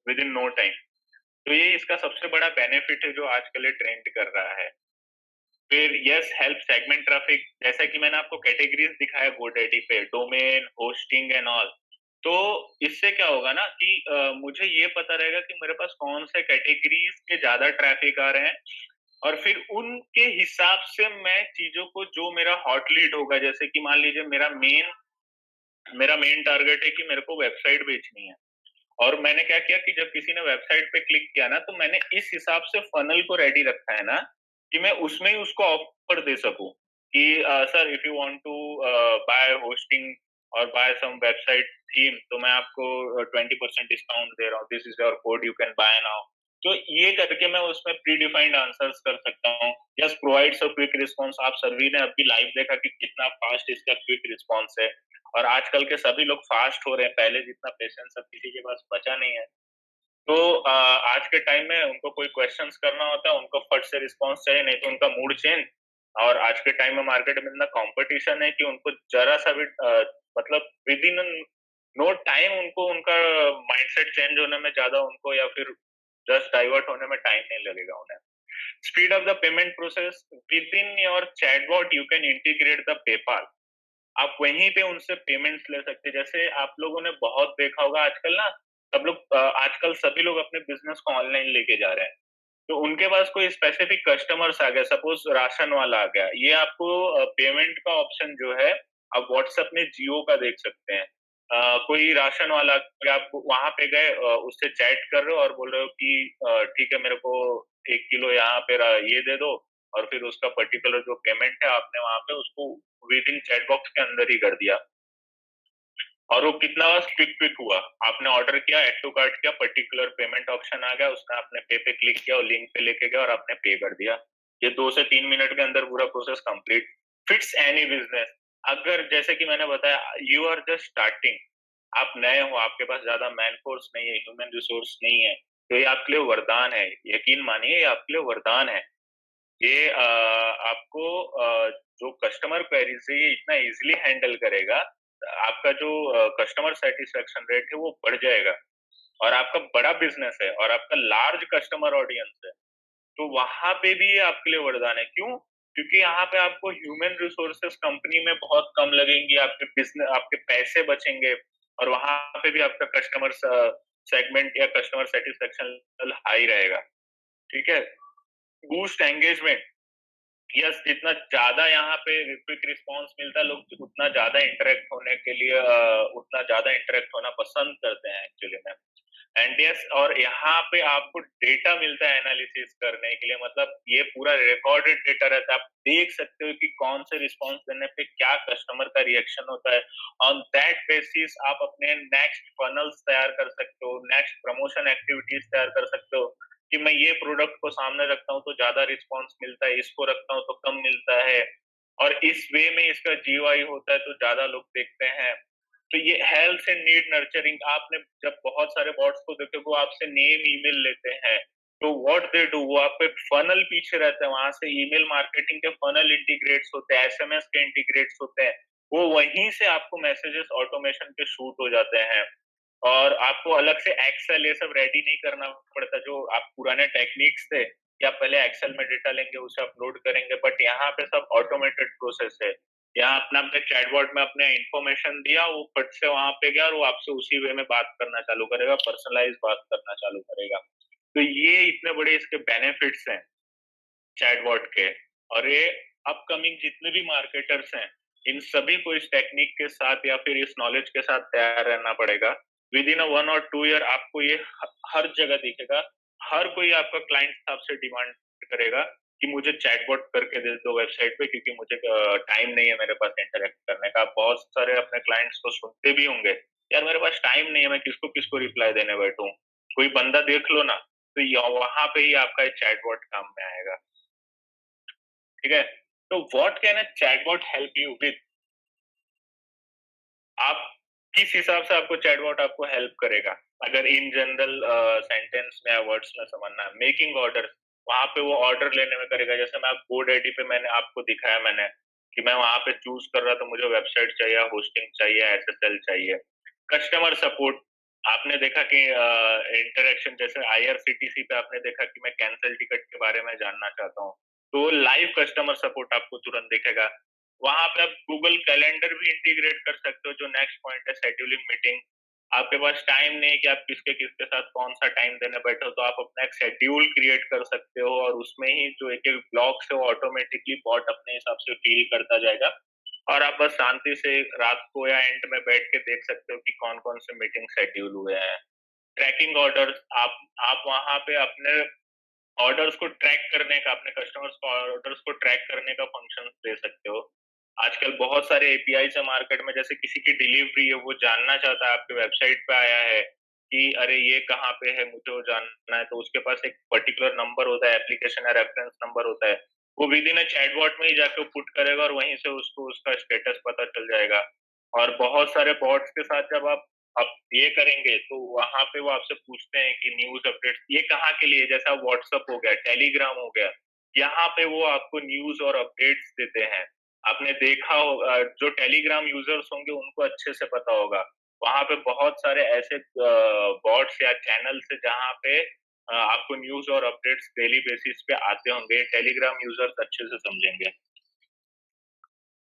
विद इन नो टाइम। तो ये इसका सबसे बड़ा बेनिफिट है जो आजकल ये ट्रेंड कर रहा है। फिर यस, हेल्प सेगमेंट ट्रैफिक, जैसा कि मैंने आपको कैटेगरीज दिखाया GoDaddy पे, डोमेन, होस्टिंग एंड ऑल। तो इससे क्या होगा ना कि मुझे ये पता रहेगा कि मेरे पास कौन से कैटेगरीज के ज्यादा ट्रैफिक आ रहे हैं, और फिर उनके हिसाब से मैं चीजों को, जो मेरा हॉट लीड होगा, जैसे कि मान लीजिए मेरा मेन टारगेट है कि मेरे को वेबसाइट बेचनी है, और मैंने क्या किया कि जब किसी ने वेबसाइट पे क्लिक किया ना, तो मैंने इस हिसाब से फनल को रेडी रखा है ना कि मैं उसमें ही उसको ऑफर दे सकूं कि sir if you want to buy hosting और बाय सम वेबसाइट थीम, तो मैं आपको 20% डिस्काउंट दे रहा हूँ, this is your code, you can buy now. तो ये करके मैं उसमें प्री डिफाइंड आंसर्स कर सकता हूँ। Just provides a quick response, आप सभी ने अभी लाइव देखा कि कितना फास्ट इसका क्विक रिस्पॉन्स है, और आजकल के सभी लोग फास्ट हो रहे हैं, पहले जितना पेशेंस अब किसी के पास बचा नहीं है। तो आज के टाइम में उनको कोई क्वेश्चंस करना होता है, उनको फट से रिस्पॉन्स चाहिए, नहीं तो उनका मूड चेंज। और आज के टाइम में मार्केट में इतना कंपटीशन है कि उनको जरा सा भी मतलब विद इन नो टाइम उनको उनका माइंडसेट चेंज होने में ज्यादा उनको, या फिर जस्ट डाइवर्ट होने में टाइम नहीं लगेगा उन्हें। Speed of the payment process, with in your chatbot you can integrate the PayPal, आप वहीं पे उनसे पेमेंट्स ले सकते हैं। जैसे आप लोगों ने बहुत देखा होगा आजकल ना, सब लोग आजकल सभी लोग अपने बिजनेस को ऑनलाइन लेके जा रहे हैं, तो उनके पास कोई स्पेसिफिक कस्टमर्स आ गया, सपोज राशन वाला आ गया, ये आपको पेमेंट का ऑप्शन जो है आप व्हाट्सएप में जियो का देख सकते हैं। कोई राशन वाला, आप वहां पे गए, उससे चैट कर रहे हो और बोल रहे हो कि ठीक है मेरे को 1 किलो यहाँ पे ये दे दो, और फिर उसका पर्टिकुलर जो पेमेंट है आपने वहां पे उसको विद इन चैट बॉक्स के अंदर ही कर दिया, और वो कितना क्विक क्विक हुआ। आपने ऑर्डर किया, एड टू कार्ट किया, पर्टिकुलर पेमेंट ऑप्शन आ गया, उसने आपने पे क्लिक किया और लिंक पे लेके गया और आपने पे कर दिया। ये 2 से 3 मिनट के अंदर पूरा process complete. Fits any business. अगर जैसे कि मैंने बताया, यू आर जस्ट स्टार्टिंग, आप नए हो, आपके पास ज्यादा मैन फोर्स नहीं है, ह्यूमन रिसोर्स नहीं है, तो ये आपके लिए वरदान है, यकीन मानिए ये आपके लिए वरदान है। ये आपको जो कस्टमर क्वेरीज है ये इतना इजीली हैंडल करेगा, आपका जो कस्टमर सेटिस्फेक्शन रेट है वो बढ़ जाएगा, और आपका बड़ा बिजनेस है और आपका लार्ज कस्टमर ऑडियंस है, तो वहां पे भी ये आपके लिए वरदान है। क्यों? क्योंकि यहाँ पे आपको ह्यूमन रिसोर्सेस कंपनी में बहुत कम लगेंगी, आपके बिजनेस, आपके पैसे बचेंगे, और वहां पे भी आपका कस्टमर सेगमेंट या कस्टमर सेटिस्फेक्शन लेवल हाई रहेगा। ठीक है। बूस्ट एंगेजमेंट, यस, जितना ज्यादा यहाँ पे क्विक रिस्पांस मिलता है, लोग उतना ज्यादा इंटरेक्ट होने के लिए उतना ज्यादा इंटरेक्ट होना पसंद करते हैं एक्चुअली में। एंड यस, और यहाँ पे आपको डेटा मिलता है एनालिसिस करने के लिए, मतलब ये पूरा रिकॉर्डेड डेटा रहता है, आप देख सकते हो कि कौन से रिस्पांस देने पे क्या कस्टमर का रिएक्शन होता है। ऑन दैट बेसिस आप अपने नेक्स्ट फनल्स तैयार कर सकते हो, नेक्स्ट प्रमोशन एक्टिविटीज तैयार कर सकते हो, कि मैं ये प्रोडक्ट को सामने रखता हूँ तो ज्यादा रिस्पॉन्स मिलता है, इसको रखता हूँ तो कम मिलता है, और इस वे में इसका जीवाई होता है तो ज्यादा लोग देखते हैं। तो ये हेल्थ एंड नीड नर्चरिंग, आपने जब बहुत सारे बॉट्स को देखो, वो आपसे नेम ईमेल लेते हैं, तो व्हाट दे डू, वो आप पे फनल पीछे रहता है, वहां से ईमेल मार्केटिंग के फनल इंटीग्रेट्स होते हैं, एसएमएस के इंटीग्रेट्स होते हैं, वो वहीं से आपको मैसेजेस ऑटोमेशन के शूट हो जाते हैं, और आपको अलग से एक्सेल ये सब रेडी नहीं करना पड़ता, जो आप पुराने टेक्निक्स थे कि आप पहले एक्सेल में डेटा लेंगे, उसे अपलोड करेंगे, बट यहाँ पे सब ऑटोमेटेड प्रोसेस है। यहाँ अपना अपने चैटबॉट में अपने इंफॉर्मेशन दिया, वो फट से वहां पे गया और वो आपसे उसी वे में बात करना चालू करेगा, पर्सनलाइज बात करना चालू करेगा। तो ये इतने बड़े इसके बेनिफिट्स हैं चैटबॉट के, और ये अपकमिंग जितने भी मार्केटर्स हैं, इन सभी को इस टेक्निक के साथ या फिर इस नॉलेज के साथ तैयार रहना पड़ेगा। विद इन 1 और 2 ईयर आपको ये हर जगह दिखेगा, हर कोई आपका क्लाइंट आपसे डिमांड करेगा कि मुझे चैटबॉट करके दे दो वेबसाइट पे, क्योंकि मुझे टाइम नहीं है मेरे पास इंटरेक्ट करने का। आप बहुत सारे अपने क्लाइंट्स को सुनते भी होंगे, यार मेरे पास टाइम नहीं है, मैं किसको किसको रिप्लाई देने बैठूं, कोई बंदा देख लो ना, तो वहां पे ही आपका चैटबॉट काम में आएगा। ठीक है। तो what can a chatbot help you with, आप किस हिसाब से आपको चैटबॉट आपको हेल्प करेगा, अगर इन जनरल सेंटेंस में या वर्ड्स में समझना है। मेकिंग ऑर्डर, वहां पे वो ऑर्डर लेने में करेगा, जैसे मैं आप GoDaddy पे मैंने आपको दिखाया, मैंने कि मैं वहां पे चूज कर रहा था, मुझे वेबसाइट चाहिए, होस्टिंग चाहिए, एसएसएल चाहिए। कस्टमर सपोर्ट, आपने देखा कि इंटरेक्शन, जैसे आईआरसीटीसी पे आपने देखा कि मैं कैंसिल टिकट के बारे में जानना चाहता हूँ, तो लाइव कस्टमर सपोर्ट आपको तुरंत दिखेगा। वहां पे आप गूगल कैलेंडर भी इंटीग्रेट कर सकते हो, जो नेक्स्ट पॉइंट है शेड्यूलिंग मीटिंग। आपके पास टाइम नहीं है कि आप किसके किसके साथ कौन सा टाइम देने बैठे हो, तो आप अपना एक शेड्यूल क्रिएट कर सकते हो, और उसमें ही जो एक एक ब्लॉक से वो ऑटोमेटिकली बॉट अपने हिसाब से फील करता जाएगा, और आप बस शांति से रात को या एंड में बैठ के देख सकते हो कि कौन कौन से मीटिंग शेड्यूल हुए हैं। ट्रैकिंग ऑर्डर्स, आप वहां पे अपने ऑर्डर्स को ट्रैक करने का, अपने कस्टमर्स को ऑर्डर्स को ट्रैक करने का फंक्शन दे सकते हो। आजकल बहुत सारे एपीआई है मार्केट में, जैसे किसी की डिलीवरी है, वो जानना चाहता है आपके वेबसाइट पे आया है कि अरे ये कहाँ पे है, मुझे वो जानना है, तो उसके पास एक पर्टिकुलर नंबर होता है, एप्लीकेशन या रेफरेंस नंबर होता है, वो विद इन चैटबॉट में ही जाके पुट करेगा, और वहीं से उसको उसका स्टेटस पता चल जाएगा। और बहुत सारे बॉट्स के साथ जब आप ये करेंगे, तो वहां पे वो आपसे पूछते हैं कि न्यूज अपडेट्स ये कहाँ के लिए, जैसा व्हाट्सअप हो गया, टेलीग्राम हो गया, यहाँ पे वो आपको न्यूज और अपडेट्स देते हैं। आपने देखा होगा, जो टेलीग्राम यूजर्स होंगे उनको अच्छे से पता होगा, वहां पे बहुत सारे ऐसे बॉट्स या चैनल्स है जहाँ पे आपको न्यूज और अपडेट्स डेली बेसिस पे आते होंगे, टेलीग्राम यूजर्स अच्छे से समझेंगे।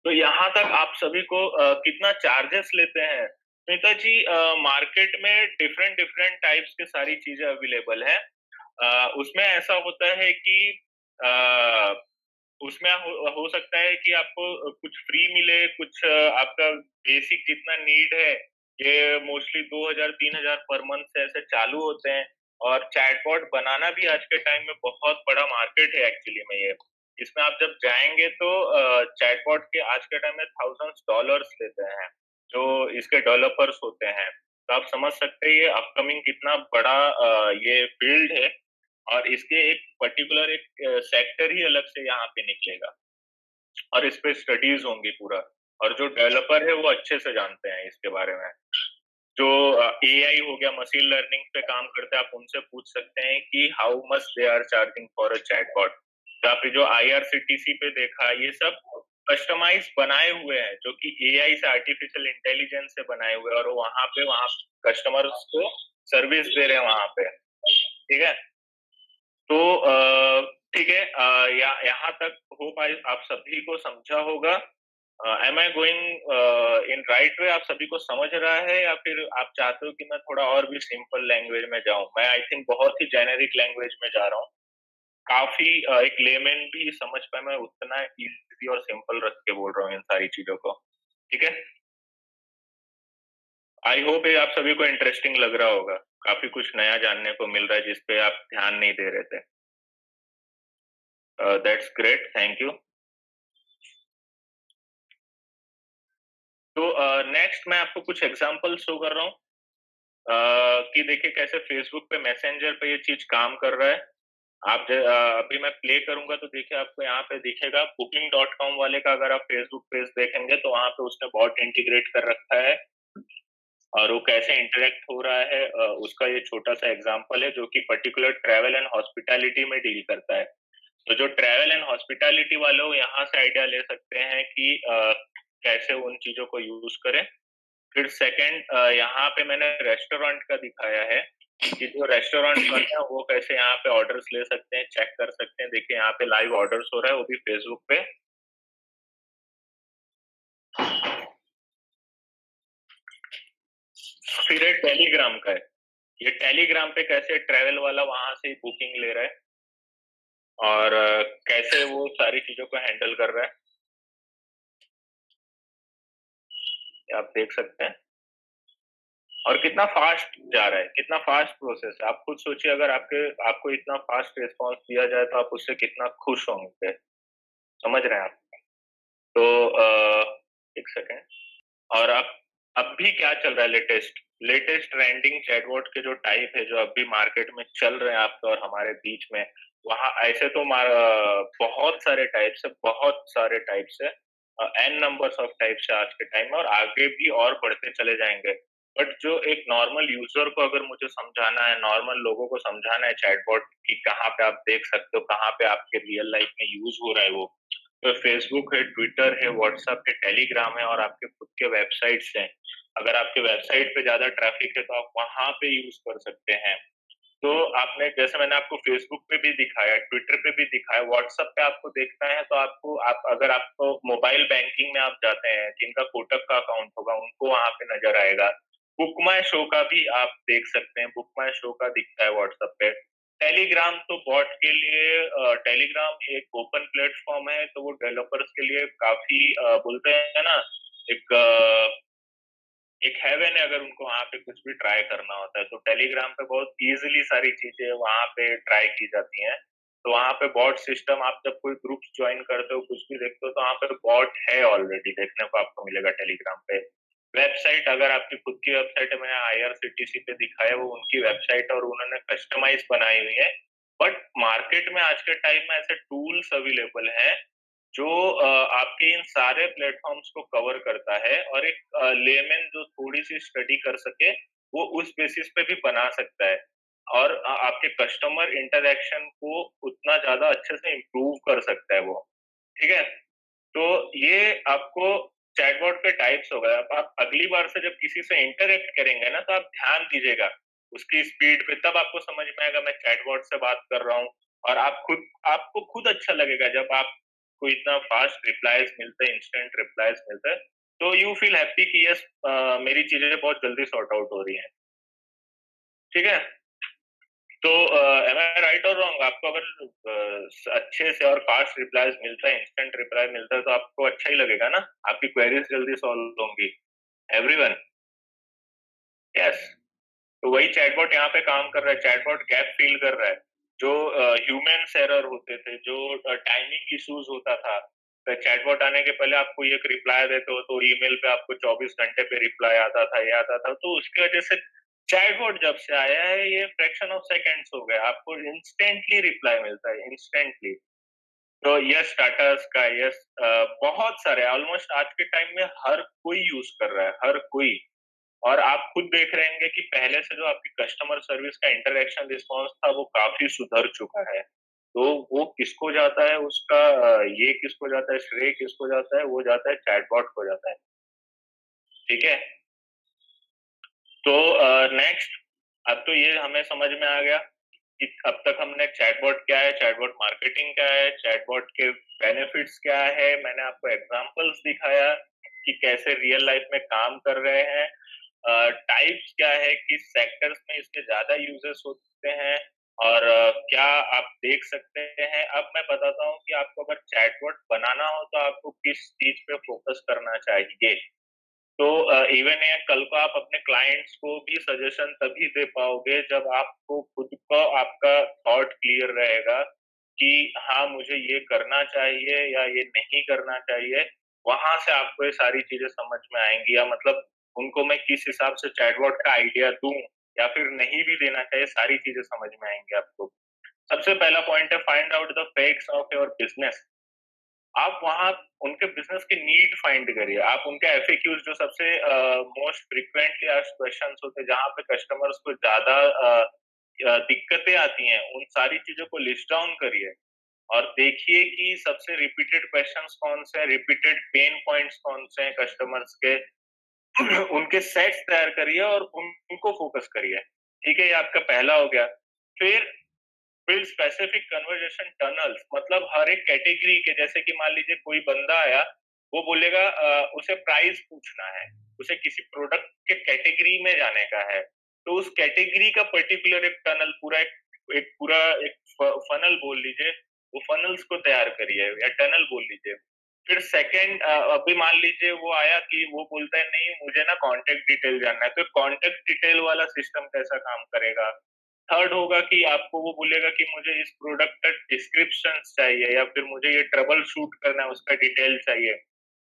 तो यहाँ तक आप सभी को कितना चार्जेस लेते हैं, सुनीता जी? मार्केट में डिफरेंट डिफरेंट टाइप्स के सारी चीजें अवेलेबल है। उसमें ऐसा होता है कि अ, उसमें हो सकता है कि आपको कुछ फ्री मिले, कुछ आपका बेसिक जितना नीड है, ये मोस्टली 2000-3000 पर मंथ से ऐसे चालू होते हैं। और चैटबॉट बनाना भी आज के टाइम में बहुत बड़ा मार्केट है एक्चुअली में ये। इसमें आप जब जाएंगे तो चैटबॉट के आज के टाइम में $1000s लेते हैं, जो इसके डेवलपर्स होते हैं। तो आप समझ सकते हैं ये अपकमिंग कितना बड़ा ये फील्ड है, और इसके एक पर्टिकुलर एक सेक्टर ही अलग से यहाँ पे निकलेगा, और इस पे स्टडीज होंगी पूरा, और जो डेवलपर है वो अच्छे से जानते हैं इसके बारे में। जो एआई हो गया, मशीन लर्निंग पे काम करते हैं, आप उनसे पूछ सकते हैं कि how much they are charging for a chatbot. तो आपने जो आईआरसीटीसी पे देखा, ये सब कस्टमाइज बनाए हुए हैं, जो कि एआई से, आर्टिफिशियल इंटेलिजेंस से बनाए हुए हैं, और वहां कस्टमर्स को सर्विस दे रहे हैं वहां पे। ठीक है। तो ठीक है, यहाँ तक होप आप सभी को समझा होगा। Am I going in right way? आप सभी को समझ रहा है या फिर आप चाहते हो कि मैं थोड़ा और भी सिंपल लैंग्वेज में जाऊं? मैं आई थिंक बहुत ही जेनेरिक लैंग्वेज में जा रहा हूँ। काफी एक लेमन भी समझ पाए, मैं उतना इजी और सिंपल रख के बोल रहा हूँ इन सारी चीजों को। ठीक है, आई होप ये आप सभी को इंटरेस्टिंग लग रहा होगा। काफी कुछ नया जानने को मिल रहा है जिसपे आप ध्यान नहीं दे रहे थे। That's great, thank you. तो नेक्स्ट मैं आपको कुछ एग्जांपल शो कर रहा हूँ कि देखिए कैसे फेसबुक पे मैसेंजर पे ये चीज काम कर रहा है। अभी मैं प्ले करूंगा तो देखिए आपको यहाँ पे दिखेगा booking.com वाले का। अगर आप फेसबुक पेज देखेंगे तो वहां पे उसने बहुत इंटीग्रेट कर रखा है और वो कैसे इंटरेक्ट हो रहा है उसका ये छोटा सा एग्जांपल है जो कि पर्टिकुलर ट्रैवल एंड हॉस्पिटैलिटी में डील करता है। तो जो ट्रैवल एंड हॉस्पिटैलिटी वाले हो यहाँ से आइडिया ले सकते हैं कि कैसे उन चीजों को यूज करें। फिर सेकंड यहाँ पे मैंने रेस्टोरेंट का दिखाया है कि जो रेस्टोरेंट वाले हैं वो कैसे यहाँ पे ऑर्डर्स ले सकते हैं, चेक कर सकते हैं। देखिए यहाँ पे लाइव ऑर्डर्स हो रहा है वो भी फेसबुक पे। फिर एक टेलीग्राम का है, ये टेलीग्राम पे कैसे ट्रैवल वाला वहां से बुकिंग ले रहा है और कैसे वो सारी चीजों को हैंडल कर रहा है, ये आप देख सकते हैं। और कितना फास्ट जा रहा है, कितना फास्ट प्रोसेस है। आप खुद सोचिए, अगर आपको इतना फास्ट रिस्पॉन्स दिया जाए तो आप उससे कितना खुश होंगे। समझ रहे हैं आप? तो एक सेकेंड। और अब भी क्या चल रहा है लेटेस्ट लेटेस्ट ट्रेंडिंग चैटबॉट के जो टाइप है जो अभी मार्केट में चल रहे हैं आपके और हमारे बीच में, वहां ऐसे तो बहुत सारे टाइप्स है, बहुत सारे टाइप्स है। एन नंबर्स ऑफ टाइप्स है आज के टाइम में और आगे भी और बढ़ते चले जाएंगे। बट जो एक नॉर्मल यूजर को अगर मुझे समझाना है, नॉर्मल लोगों को समझाना है चैटबॉट कि कहाँ पे आप देख सकते हो, कहाँ पे आपके रियल लाइफ में यूज हो रहा है वो, तो फेसबुक है, ट्विटर है, व्हाट्सएप है, टेलीग्राम है और आपके खुद के वेबसाइट्स हैं। अगर आपके वेबसाइट पे ज्यादा ट्रैफिक है तो आप वहां पे यूज कर सकते हैं। तो आपने जैसे मैंने आपको फेसबुक पे भी दिखाया, ट्विटर पे भी दिखाया, व्हाट्सएप पे आपको देखना है तो आप अगर आपको मोबाइल बैंकिंग में आप जाते हैं, जिनका कोटक का अकाउंट होगा उनको वहां पे नजर आएगा। बुक माई शो का भी आप देख सकते हैं, बुक माई शो का दिखता है व्हाट्सएप पे। टेलीग्राम तो बॉट के लिए, टेलीग्राम एक ओपन प्लेटफॉर्म है तो वो डेवलपर्स के लिए काफी बोलते हैं ना, एक एक हेवन है अगर उनको वहां पे कुछ भी ट्राई करना होता है तो टेलीग्राम पे बहुत इजीली सारी चीजें वहां पे ट्राई की जाती हैं। तो वहां पे बॉट सिस्टम, आप जब कोई ग्रुप ज्वाइन करते हो, कुछ भी देखते हो तो वहां पे बॉट है ऑलरेडी, देखने को आपको मिलेगा टेलीग्राम पे। वेबसाइट, अगर आपकी खुद की वेबसाइट है, मैंने IRCTC पे दिखाया वो उनकी वेबसाइट और उन्होंने कस्टमाइज बनाई हुई है। बट मार्केट में आज के टाइम में ऐसे टूल्स अवेलेबल हैं जो आपके इन सारे प्लेटफॉर्म्स को कवर करता है और एक लेमैन जो थोड़ी सी स्टडी कर सके वो उस बेसिस पे भी बना सकता है और आपके कस्टमर इंटरेक्शन को उतना ज्यादा अच्छे से इम्प्रूव कर सकता है वो। ठीक है, तो ये आपको चैटबॉट के टाइप्स हो गए। अब आप अगली बार से जब किसी से इंटरेक्ट करेंगे ना तो आप ध्यान दीजिएगा उसकी स्पीड पे, तब आपको समझ में आएगा मैं चैटबॉट से बात कर रहा हूँ। और आपको खुद अच्छा लगेगा जब आपको इतना फास्ट रिप्लाईज मिलते हैं, इंस्टेंट रिप्लाईज मिलते हैं, तो यू फील हैप्पी कि यस मेरी चीजें बहुत जल्दी सॉर्ट आउट हो रही हैं। ठीक है, तो एम आई राइट और रॉन्ग? आपको अगर अच्छे से और फास्ट रिप्लाईज मिलता है, इंस्टेंट रिप्लाई मिलता है तो आपको अच्छा ही लगेगा ना, आपकी क्वेरीज जल्दी सॉल्व होंगी। Everyone, yes. तो वही चैटबॉट यहाँ पे काम कर रहा है। चैटबॉट गैप फील कर रहा है जो ह्यूमन एरर होते थे, जो टाइमिंग इश्यूज होता था। तो चैटबॉट आने के पहले आपको एक रिप्लाई देते हो तो ईमेल पे आपको 24 घंटे पे रिप्लाई आता था, ये आता था। तो उसकी वजह से चैटबॉट जब से आया है ये फ्रैक्शन ऑफ सेकेंड्स हो गया, आपको इंस्टेंटली रिप्लाई मिलता है, इंस्टेंटली। तो यस टाटा स्काई, यस बहुत सारे, ऑलमोस्ट आज के टाइम में हर कोई यूज कर रहा है, हर कोई। और आप खुद देख रहे होंगे कि पहले से जो आपकी कस्टमर सर्विस का इंटरेक्शन रिस्पॉन्स था वो काफी सुधर चुका है। तो वो किसको जाता है उसका, ये किसको जाता है, श्रेय किसको जाता है? वो जाता है चैटबॉट को जाता है। ठीक है, तो नेक्स्ट, अब तो ये हमें समझ में आ गया कि अब तक हमने चैटबॉट क्या है, चैटबॉट मार्केटिंग क्या है, चैटबॉट के बेनिफिट्स क्या है, मैंने आपको एग्जांपल्स दिखाया कि कैसे रियल लाइफ में काम कर रहे हैं, टाइप्स क्या है, किस सेक्टर्स में इसके ज्यादा यूजेस होते हैं, और क्या आप देख सकते हैं। अब मैं बताता हूँ कि आपको अगर चैटबॉट बनाना हो तो आपको किस चीज पे फोकस करना चाहिए। तो इवन ये कल को आप अपने क्लाइंट्स को भी सजेशन तभी दे पाओगे जब आपको खुद को आपका थॉट क्लियर रहेगा कि हाँ मुझे ये करना चाहिए या ये नहीं करना चाहिए। वहां से आपको ये सारी चीजें समझ में आएंगी, या मतलब उनको मैं किस हिसाब से चैटबॉट का आइडिया दूं या फिर नहीं भी देना चाहिए, सारी चीजें समझ में आएंगी आपको। सबसे पहला पॉइंट है, find out the fakes of your business. आप वहां उनके बिजनेस की नीड फाइंड करिए, आप उनके एफएक्यूज जो सबसे मोस्ट फ्रीक्वेंटली आस्क्ड क्वेश्चंस होते हैं जहां पे कस्टमर्स को ज्यादा दिक्कतें आती हैं, उन सारी चीजों को लिस्ट डाउन करिए और देखिए कि सबसे रिपीटेड क्वेश्चंस कौन से हैं, रिपीटेड पेन पॉइंट्स कौन से हैं कस्टमर्स के। उनके सेट्स तैयार करिए और उनको फोकस करिए। ठीक है, ये आपका पहला हो गया। फिर बिल्ड स्पेसिफिक कन्वर्जेशन टनल्स, मतलब हर एक कैटेगरी के, जैसे कि मान लीजिए कोई बंदा आया, वो बोलेगा उसे प्राइस पूछना है, उसे किसी प्रोडक्ट के कैटेगरी में जाने का है, तो उस कैटेगरी का पर्टिकुलर एक टनल, पूरा एक फनल बोल लीजिए, वो फनल्स को तैयार करिए या टनल बोल लीजिए। फिर सेकंड, अभी मान लीजिए वो आया कि वो बोलता है नहीं मुझे ना कांटेक्ट डिटेल जानना है, तो कांटेक्ट डिटेल वाला सिस्टम कैसा काम करेगा। थर्ड होगा कि आपको वो बोलेगा कि मुझे इस प्रोडक्ट का डिस्क्रिप्शन चाहिए या फिर मुझे ये ट्रबल शूट करना है उसका डिटेल चाहिए।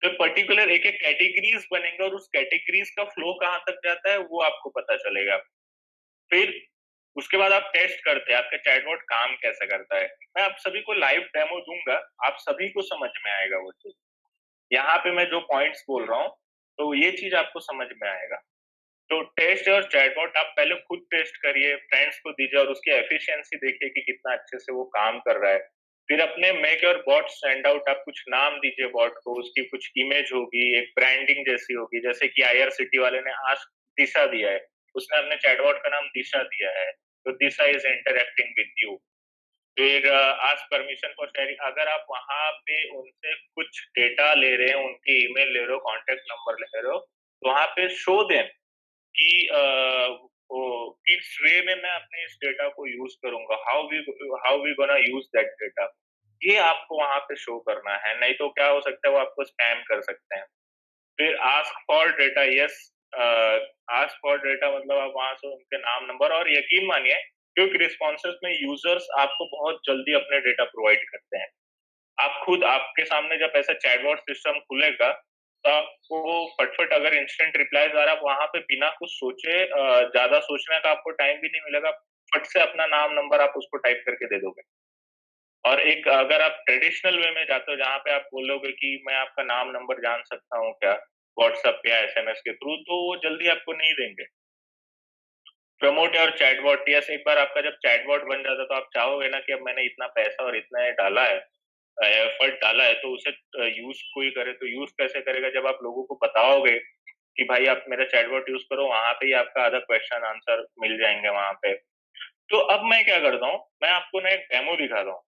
तो पर्टिकुलर एक एक कैटेगरीज बनेंगे और उस कैटेगरीज का फ्लो कहाँ तक जाता है वो आपको पता चलेगा। फिर उसके बाद आप टेस्ट करते हैं आपका चैटबॉट काम कैसा करता है। मैं आप सभी को लाइव डेमो दूंगा, आप सभी को समझ में आएगा वो चीज। यहाँ पे मैं जो पॉइंट्स बोल रहा हूँ तो ये चीज आपको समझ में आएगा। तो टेस्ट और चैटबॉट आप पहले खुद टेस्ट करिए, फ्रेंड्स को दीजिए और उसकी एफिशिएंसी देखिए कि कितना अच्छे से वो काम कर रहा है। फिर अपने make your bot stand out, आप कुछ नाम दीजिए बॉट को, उसकी कुछ इमेज होगी, एक ब्रांडिंग जैसी होगी, जैसे कि आईआरसीटी वाले ने आज दिशा दिया है, उसने अपने चैटबॉट का नाम दिशा दिया है, तो दिशा इज इंटरेक्टिंग विद यू। फिर आस्क परमिशन फॉर शेयरिंग, अगर आप वहां पे उनसे कुछ डेटा ले रहे हैं, उनकी ईमेल ले रहे हो, कॉन्टेक्ट नंबर ले रहे हो, तो वहां पे शो देम कि वो किस वे में मैं अपने इस डेटा को यूज करूंगा, how we gonna use that data, ये आपको वहां पे शो करना है, नहीं तो क्या हो सकता है वो आपको स्पैम कर सकते हैं। फिर ask for data, yes, ask for data मतलब आप वहां से उनके नाम नंबर, और यकीन मानिए क्विक रिस्पॉन्सेज में यूजर्स आपको बहुत जल्दी अपने डेटा प्रोवाइड करते हैं। आप खुद आपके सामने जब ऐसा चैटबॉट सिस्टम खुलेगा तो आपको फटफट अगर इंस्टेंट रिप्लाईज आ रहा है वहां पे बिना कुछ सोचे, ज्यादा सोचने का आपको टाइम भी नहीं मिलेगा, फट से अपना नाम नंबर आप उसको टाइप करके दे दोगे। और एक अगर आप ट्रेडिशनल वे में जाते हो जहाँ पे आप बोलोगे कि मैं आपका नाम नंबर जान सकता हूँ क्या, व्हाट्सएप या एसएमएस के थ्रू, तो वो जल्दी आपको नहीं देंगे। प्रमोट और चैटबॉट, यस, एक बार आपका जब चैटबॉट बन जाता है तो आप चाहोगे ना कि अब मैंने इतना पैसा और इतना ये डाला है, एफर्ट डाला है, तो उसे यूज कोई करे, तो यूज कैसे करेगा जब आप लोगों को बताओगे कि भाई आप मेरा चैटबॉट यूज करो, वहां पे ही आपका आधा क्वेश्चन आंसर मिल जाएंगे वहां पे। तो अब मैं क्या करता हूँ, मैं आपको ना एक डेमो दिखाता हूँ।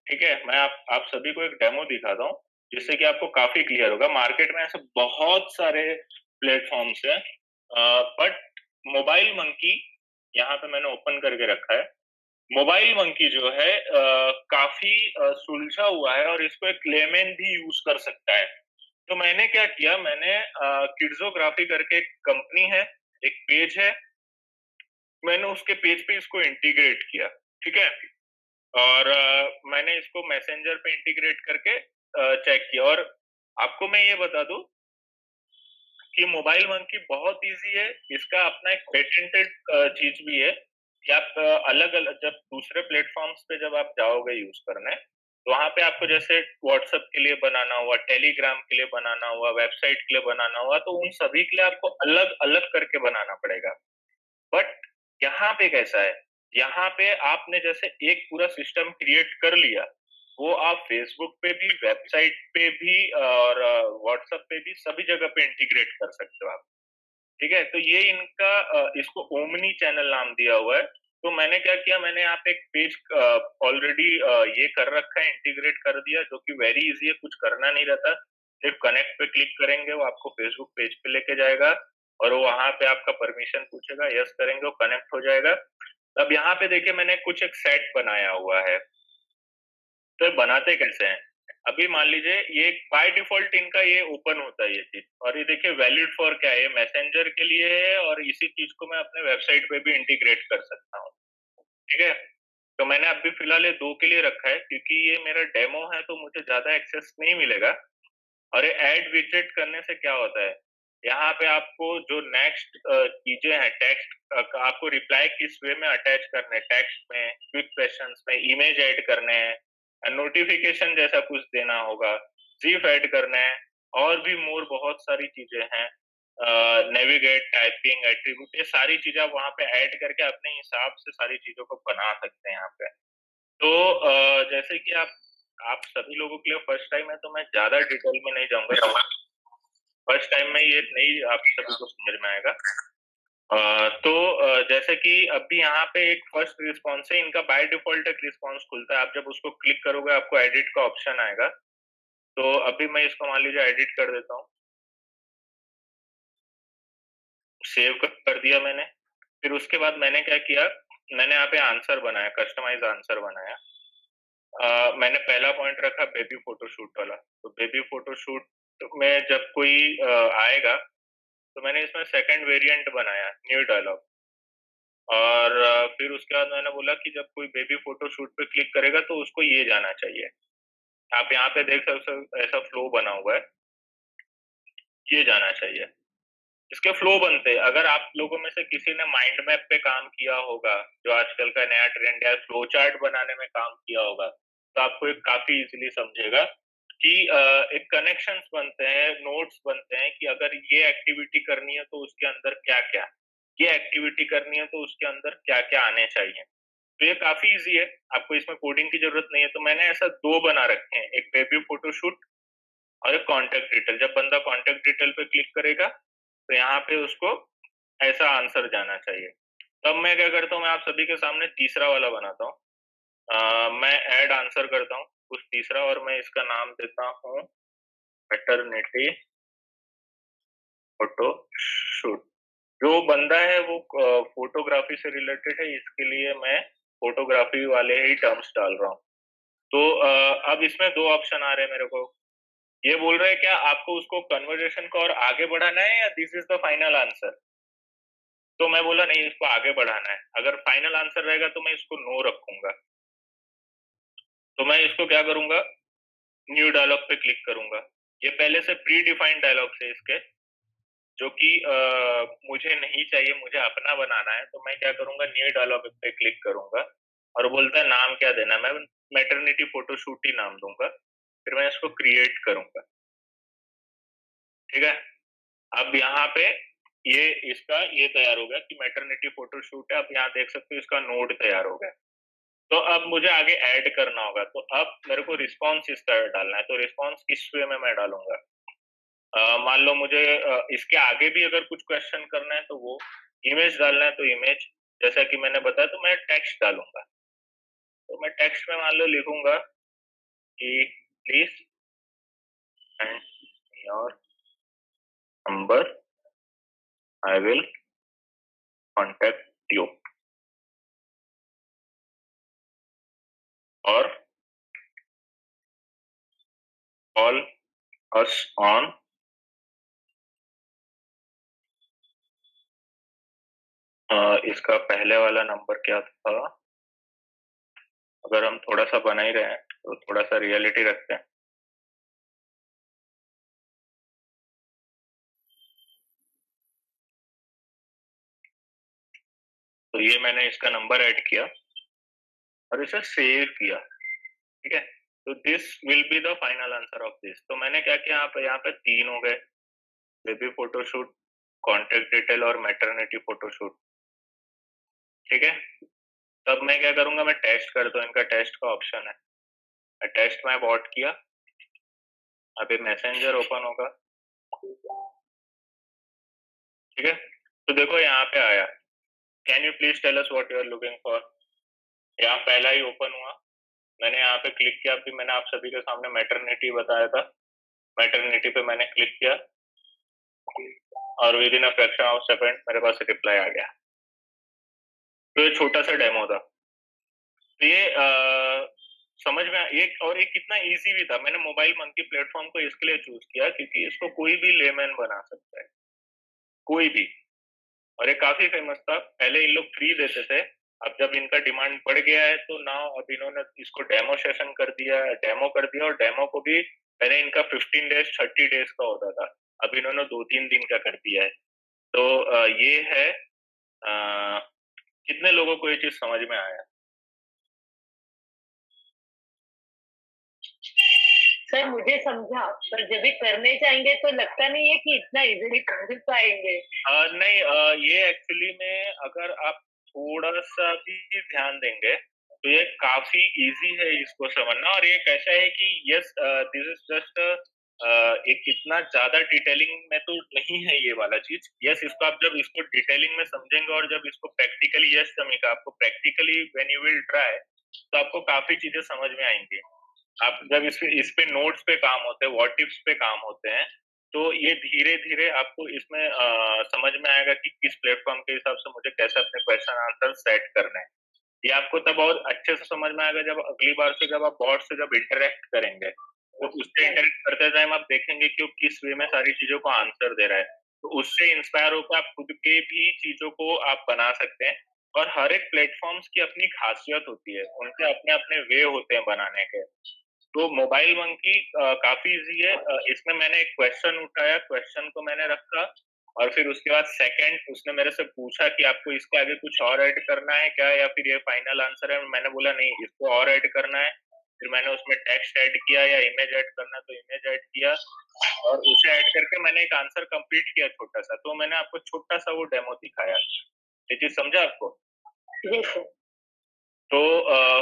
ठीक है, मैं आप सभी को एक डेमो दिखाता हूँ जिससे कि आपको काफी क्लियर होगा। मार्केट में ऐसे बहुत सारे प्लेटफॉर्म्स हैं, बट मोबाइल मंकी यहाँ पे मैंने ओपन करके रखा है। मोबाइल मंकी जो है काफी सुलझा हुआ है और इसको एक लेमैन भी यूज कर सकता है। तो मैंने क्या किया, मैंने किड्सोग्राफी करके एक कंपनी है, एक पेज है, मैंने उसके पेज पे इसको इंटीग्रेट किया। ठीक है, और मैंने इसको मैसेंजर पे इंटीग्रेट करके चेक किया। और आपको मैं ये बता दूं कि मोबाइल मंकी बहुत इजी है, इसका अपना एक पेटेंटेड चीज भी है कि आप अलग अलग जब दूसरे प्लेटफॉर्म्स पे जब आप जाओगे यूज करने, तो वहां पे आपको जैसे व्हाट्सएप के लिए बनाना हुआ, टेलीग्राम के लिए बनाना हुआ, वेबसाइट के लिए बनाना हुआ, तो उन सभी के लिए आपको अलग अलग करके बनाना पड़ेगा। बट यहाँ पे कैसा है, यहाँ पे आपने जैसे एक पूरा सिस्टम क्रिएट कर लिया, वो आप फेसबुक पे भी, वेबसाइट पे भी और व्हाट्सएप पे भी सभी जगह पे इंटीग्रेट कर सकते हो आप। ठीक है, तो ये इनका इसको ओमनी चैनल नाम दिया हुआ है। तो मैंने क्या किया, मैंने यहाँ पे एक पेज ऑलरेडी ये कर रखा है, इंटीग्रेट कर दिया, जो कि वेरी इजी है, कुछ करना नहीं रहता। सिर्फ कनेक्ट पे क्लिक करेंगे, वो आपको फेसबुक पेज पे लेके जाएगा और वो वहां पे आपका परमिशन पूछेगा, यस करेंगे, वो कनेक्ट हो जाएगा। अब यहाँ पे देखिए मैंने कुछ एक सेट बनाया हुआ है। तो ये बनाते कैसे हैं? अभी मान लीजिए ये बाय डिफॉल्ट इनका ये ओपन होता है ये चीज, और ये देखिए वैलिड फॉर क्या है, मैसेंजर के लिए है, और इसी चीज को मैं अपने वेबसाइट पे भी इंटीग्रेट कर सकता हूँ। ठीक है, तो मैंने अभी फिलहाल ये 2 के लिए रखा है, क्योंकि ये मेरा डेमो है तो मुझे ज्यादा एक्सेस नहीं मिलेगा। और ये ऐड विजेट करने से क्या होता है, यहाँ पे आपको जो नेक्स्ट चीजें हैं, टेक्स्ट आपको रिप्लाई किस वे में अटैच करने हैं, टेक्स्ट में, क्विक क्वेश्चंस में, इमेज ऐड करने हैं, नोटिफिकेशन जैसा कुछ देना होगा, जीफ ऐड करना है, और भी मोर बहुत सारी चीजें हैं, नेविगेट, टाइपिंग, एट्रीब्यूट, ये सारी चीजें आप वहां पे ऐड करके अपने हिसाब से सारी चीजों को बना सकते हैं यहाँ पे। तो जैसे कि आप सभी लोगों के लिए फर्स्ट टाइम है, तो मैं ज्यादा डिटेल में नहीं जाऊंगा। फर्स्ट टाइम में ये नहीं आप सभी को समझ में आएगा। तो जैसे कि अभी यहाँ पे एक फर्स्ट रिस्पॉन्स है, इनका बाय डिफॉल्ट एक रिस्पॉन्स खुलता है, आप जब उसको क्लिक करोगे आपको एडिट का ऑप्शन आएगा। तो अभी मैं इसको मान लीजिए एडिट कर देता हूँ, सेव कर दिया मैंने। फिर उसके बाद मैंने क्या किया, मैंने यहाँ पे आंसर बनाया, कस्टमाइज आंसर बनाया। मैंने पहला पॉइंट रखा बेबी फोटोशूट वाला। तो बेबी फोटोशूट में जब कोई आएगा, तो मैंने इसमें सेकंड वेरिएंट बनाया, न्यू डायलॉग। और फिर उसके बाद मैंने बोला कि जब कोई बेबी फोटोशूट पे क्लिक करेगा तो उसको ये जाना चाहिए। आप यहाँ पे देख सकते हो, ऐसा फ्लो बना हुआ है, ये जाना चाहिए। इसके फ्लो बनते हैं, अगर आप लोगों में से किसी ने माइंड मैप पे काम किया होगा, जो आजकल का नया ट्रेंड है, फ्लो चार्ट बनाने में काम किया होगा, तो आपको एक काफी इजीली समझेगा कि एक कनेक्शंस बनते हैं, नोट्स बनते हैं कि अगर ये एक्टिविटी करनी है तो उसके अंदर क्या क्या, ये एक्टिविटी करनी है तो उसके अंदर क्या क्या आने चाहिए। तो ये काफी इजी है, आपको इसमें कोडिंग की जरूरत नहीं है। तो मैंने ऐसा 2 बना रखे हैं, एक बेबी फोटोशूट और एक कॉन्टेक्ट डिटेल। जब बंदा कॉन्टेक्ट डिटेल पे क्लिक करेगा तो यहाँ पे उसको ऐसा आंसर जाना चाहिए। तब मैं क्या करता हूँ, मैं आप सभी के सामने तीसरा वाला बनाता हूँ। मैं ऐड आंसर करता हूँ कुछ तीसरा, और मैं इसका नाम देता हूँ मैटरनिटी फोटो शूट। जो बंदा है वो फोटोग्राफी से रिलेटेड है, इसके लिए मैं फोटोग्राफी वाले ही टर्म्स डाल रहा हूँ। तो अब इसमें 2 ऑप्शन आ रहे हैं मेरे को। ये बोल रहे हैं क्या आपको उसको कन्वर्जेशन को और आगे बढ़ाना है, या this is the final answer. तो मैं बोला नहीं, इसको आगे बढ़ाना है। अगर फाइनल आंसर रहेगा तो मैं इसको नो रखूंगा। तो मैं इसको क्या करूंगा, न्यू डायलॉग पे क्लिक करूंगा। ये पहले से प्री डिफाइंड डायलॉग है इसके, जो कि मुझे नहीं चाहिए, मुझे अपना बनाना है। तो मैं क्या करूंगा, न्यू डायलॉग पे क्लिक करूंगा और बोलता है नाम क्या देना है, मैं मैटरनिटी फोटोशूट ही नाम दूंगा। फिर मैं इसको क्रिएट करूंगा। ठीक है, अब यहाँ पे ये इसका ये तैयार हो गया कि मैटरनिटी फोटोशूट है। अब यहाँ देख सकते हो इसका नोड तैयार हो गया। तो अब मुझे आगे ऐड करना होगा, तो अब मेरे को रिस्पॉन्स इसका डालना है। तो रिस्पॉन्स किस वे में मैं डालूंगा, मान लो मुझे इसके आगे भी अगर कुछ क्वेश्चन करना है तो वो, इमेज डालना है तो इमेज, जैसा कि मैंने बताया, तो मैं टेक्स्ट डालूंगा। तो मैं टेक्स्ट में मान लो लिखूंगा कि please and your number, I will contact you, और कॉल अस ऑन इसका पहले वाला नंबर क्या था। अगर हम थोड़ा सा बना ही रहे हैं तो थोड़ा सा रियलिटी रखते हैं। तो ये मैंने इसका नंबर ऐड किया और इसे सेव किया। ठीक है, तो this will be the final answer of this. तो मैंने क्या किया, यहाँ पे 3 हो गए, बेबी फोटोशूट, कॉन्टेक्ट डिटेल और मैटरनिटी फोटोशूट। ठीक है, तब मैं क्या करूंगा, मैं टेस्ट करता हूँ, इनका टेस्ट का ऑप्शन है, मैं टेस्ट में बॉट किया। अभी मैसेंजर ओपन होगा। ठीक है, तो देखो यहाँ पे आया can you please tell us what you are looking for? यहाँ पहला ही ओपन हुआ, मैंने यहाँ पे क्लिक किया, अभी मैंने आप सभी के सामने मैटरनिटी बताया था, मैटरनिटी पे मैंने क्लिक किया और with in a fraction of second मेरे पास रिप्लाई आ गया। तो ये छोटा सा डेमो था। तो ये समझ में एक और एक कितना इजी भी था। मैंने मोबाइल मंकी प्लेटफॉर्म को इसके लिए चूज किया क्योंकि इसको कोई भी लेमैन बना सकता है, कोई भी। और ये काफी फेमस था। पहले इन लोग फ्री देते थे, अब जब इनका डिमांड बढ़ गया है तो नाउ अब इन्होंने इसको डेमो सेशन कर दिया, डेमो कर दिया। और डेमो को भी पहले इनका 15 डेज 30 डेज का होता था, अब इन्होंने 2-3 दिन का कर दिया है। तो ये है। कितने लोगों को ये चीज समझ में आया? सर मुझे समझा, पर जब भी करने जाएंगे तो लगता नहीं है कि इतना इजीली कर पाएंगे। नहीं, ये एक्चुअली में अगर आप थोड़ा सा भी ध्यान देंगे तो ये काफी इजी है इसको समझना। और ये कैसा है कि यस, दिस इज जस्ट एक इतना ज्यादा डिटेलिंग में तो नहीं है ये वाला चीज। यस, इसको आप जब इसको डिटेलिंग में समझेंगे और जब इसको प्रैक्टिकली, यस समीका, आपको practically when you will try तो आपको काफी चीजें समझ में आएंगी। आप जब इस पे नोट्स पे काम होते हैं, व्हाट इफ्स पे काम होते हैं, तो ये धीरे धीरे आपको इसमें समझ में आएगा कि किस प्लेटफॉर्म के हिसाब से मुझे कैसे अपने क्वेश्चन आंसर सेट करने हैं। ये आपको तब और अच्छे से समझ में आएगा जब अगली बार से जब आप बॉट से जब इंटरेक्ट करेंगे, तो उससे इंटरेक्ट करते टाइम आप देखेंगे कि वो किस वे में सारी चीजों को आंसर दे रहा है। तो उससे इंस्पायर होकर आप खुद के भी चीजों को आप बना सकते हैं। और हर एक प्लेटफॉर्म्स की अपनी खासियत होती है, उनके अपने अपने वे होते हैं बनाने के। तो मोबाइल मंकी काफी इजी है। इसमें मैंने एक क्वेश्चन उठाया, क्वेश्चन को मैंने रखा और फिर उसके बाद सेकंड उसने मेरे से पूछा कि आपको इसके आगे कुछ और ऐड करना है क्या, या फिर ये फाइनल आंसर है। मैंने बोला नहीं, इसको और ऐड करना है। फिर मैंने उसमें टेक्स्ट ऐड किया या इमेज ऐड करना तो इमेज ऐड किया, और उसे ऐड करके मैंने एक आंसर कंप्लीट किया छोटा सा। तो मैंने आपको छोटा सा वो डेमो दिखाया। ये चीज समझा आपको? तो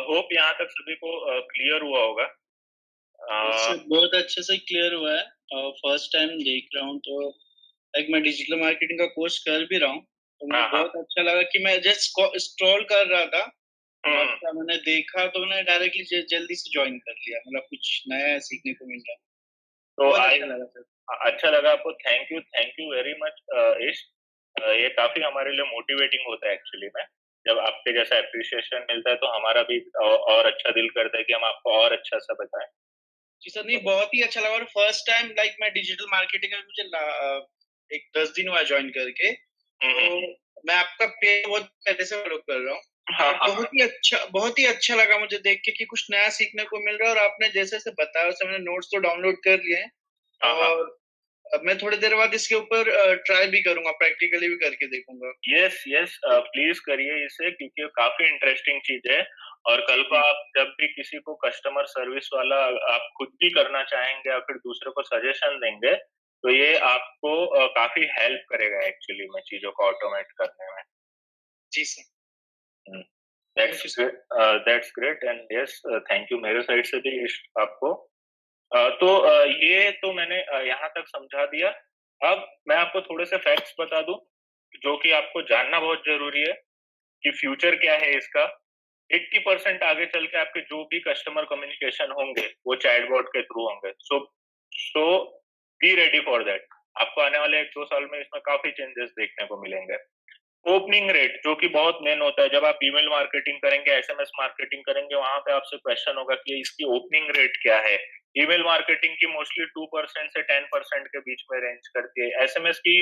होप यहाँ तक सभी को क्लियर हुआ होगा। बहुत अच्छे से क्लियर हुआ है। फर्स्ट टाइम देख रहा हूँ तो लाइक मैं डिजिटल मार्केटिंग का कोर्स कर भी रहा हूँ, तो मुझे बहुत अच्छा लगा कि मैं जस्ट स्क्रॉल कर रहा था और मैंने देखा तो मैंने डायरेक्टली जल्दी से ज्वाइन कर लिया। मतलब कुछ नया सीखने को मिल रहा। तो अच्छा लगा आपको। थैंक यू वेरी मच इश। ये काफी हमारे लिए मोटिवेटिंग होता है एक्चुअली में। जब आपके जैसा एप्रिसिएशन मिलता है तो हमारा भी और अच्छा दिल करता है कि हम आपको और अच्छा सा बताएं। जी सर, नहीं बहुत ही अच्छा लगा। और फर्स्ट टाइम लाइक मैं डिजिटल मार्केटिंग में मुझे एक 10 दिन हुआ ज्वाइन करके, तो मैं आपका पेज बहुत पहले से फॉलो कर रहा हूँ। बहुत ही अच्छा लगा मुझे देख के कि कुछ नया सीखने को मिल रहा है। और आपने जैसे जैसे बताया वैसे मैंने नोट्स तो डाउनलोड कर लिए हैं और अब मैं थोड़ी देर बाद इसके ऊपर ट्राई भी करूंगा, प्रैक्टिकली भी करके देखूंगा। यस, प्लीज करिए इसे, क्योंकि काफी इंटरेस्टिंग चीज है। और कल को आप जब भी किसी को कस्टमर सर्विस वाला आप खुद भी करना चाहेंगे या फिर दूसरे को सजेशन देंगे तो ये आपको काफी हेल्प करेगा एक्चुअली में चीजों को ऑटोमेट करने में। जी sir, that's great and yes thank you मेरे साइड से भी आपको। तो ये तो मैंने यहाँ तक समझा दिया। अब मैं आपको थोड़े से फैक्ट्स बता दूं जो कि आपको जानना बहुत जरूरी है कि फ्यूचर क्या है इसका। 80% आगे चल के आपके जो भी कस्टमर कम्युनिकेशन होंगे वो चैटबॉट के थ्रू होंगे। सो बी रेडी फॉर दैट। आपको आने वाले 1-2 साल में इसमें काफी चेंजेस देखने को मिलेंगे। ओपनिंग रेट जो कि बहुत मेन होता है, जब आप ईमेल मार्केटिंग करेंगे, एसएमएस मार्केटिंग करेंगे, वहां पे आपसे क्वेश्चन होगा कि इसकी ओपनिंग रेट क्या है। ईमेल मार्केटिंग की मोस्टली 2% से 10% के बीच में रेंज करती है। एसएमएस की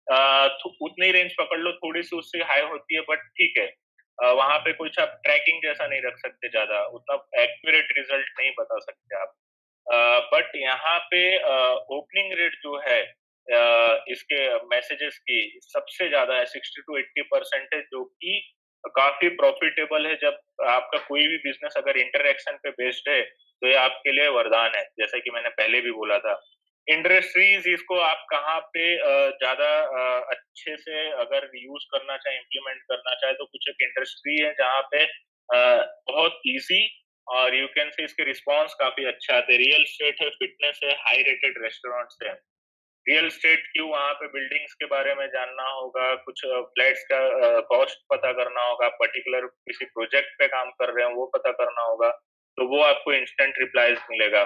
उतनी रेंज पकड़ लो, थोड़ी सी उससे हाई होती है, बट ठीक है। वहां पे कुछ आप ट्रैकिंग जैसा नहीं रख सकते, ज्यादा उतना एक्यूरेट रिजल्ट नहीं बता सकते आप। बट यहाँ पे ओपनिंग रेट जो है इसके मैसेजेस की सबसे ज्यादा है, 60-80% है, जो कि काफी प्रॉफिटेबल है। जब आपका कोई भी बिजनेस अगर इंटरेक्शन पे बेस्ड है तो ये आपके लिए वरदान है। जैसा कि मैंने पहले भी बोला था, इंडस्ट्रीज इसको आप कहाँ पे ज्यादा अच्छे से अगर यूज करना चाहे, इम्प्लीमेंट करना चाहे, तो कुछ एक इंडस्ट्री है जहाँ पे बहुत इजी और यू कैन से इसके रिस्पॉन्स काफी अच्छा आते हैं। रियल स्टेट है, फिटनेस है, हाई रेटेड रेस्टोरेंट्स है। रियल एस्टेट क्यों, वहाँ पे बिल्डिंग्स के बारे में जानना होगा, कुछ फ्लैट्स का कॉस्ट पता करना होगा, पर्टिकुलर किसी प्रोजेक्ट पे काम कर रहे हैं वो पता करना होगा, तो वो आपको इंस्टेंट रिप्लाईज मिलेगा।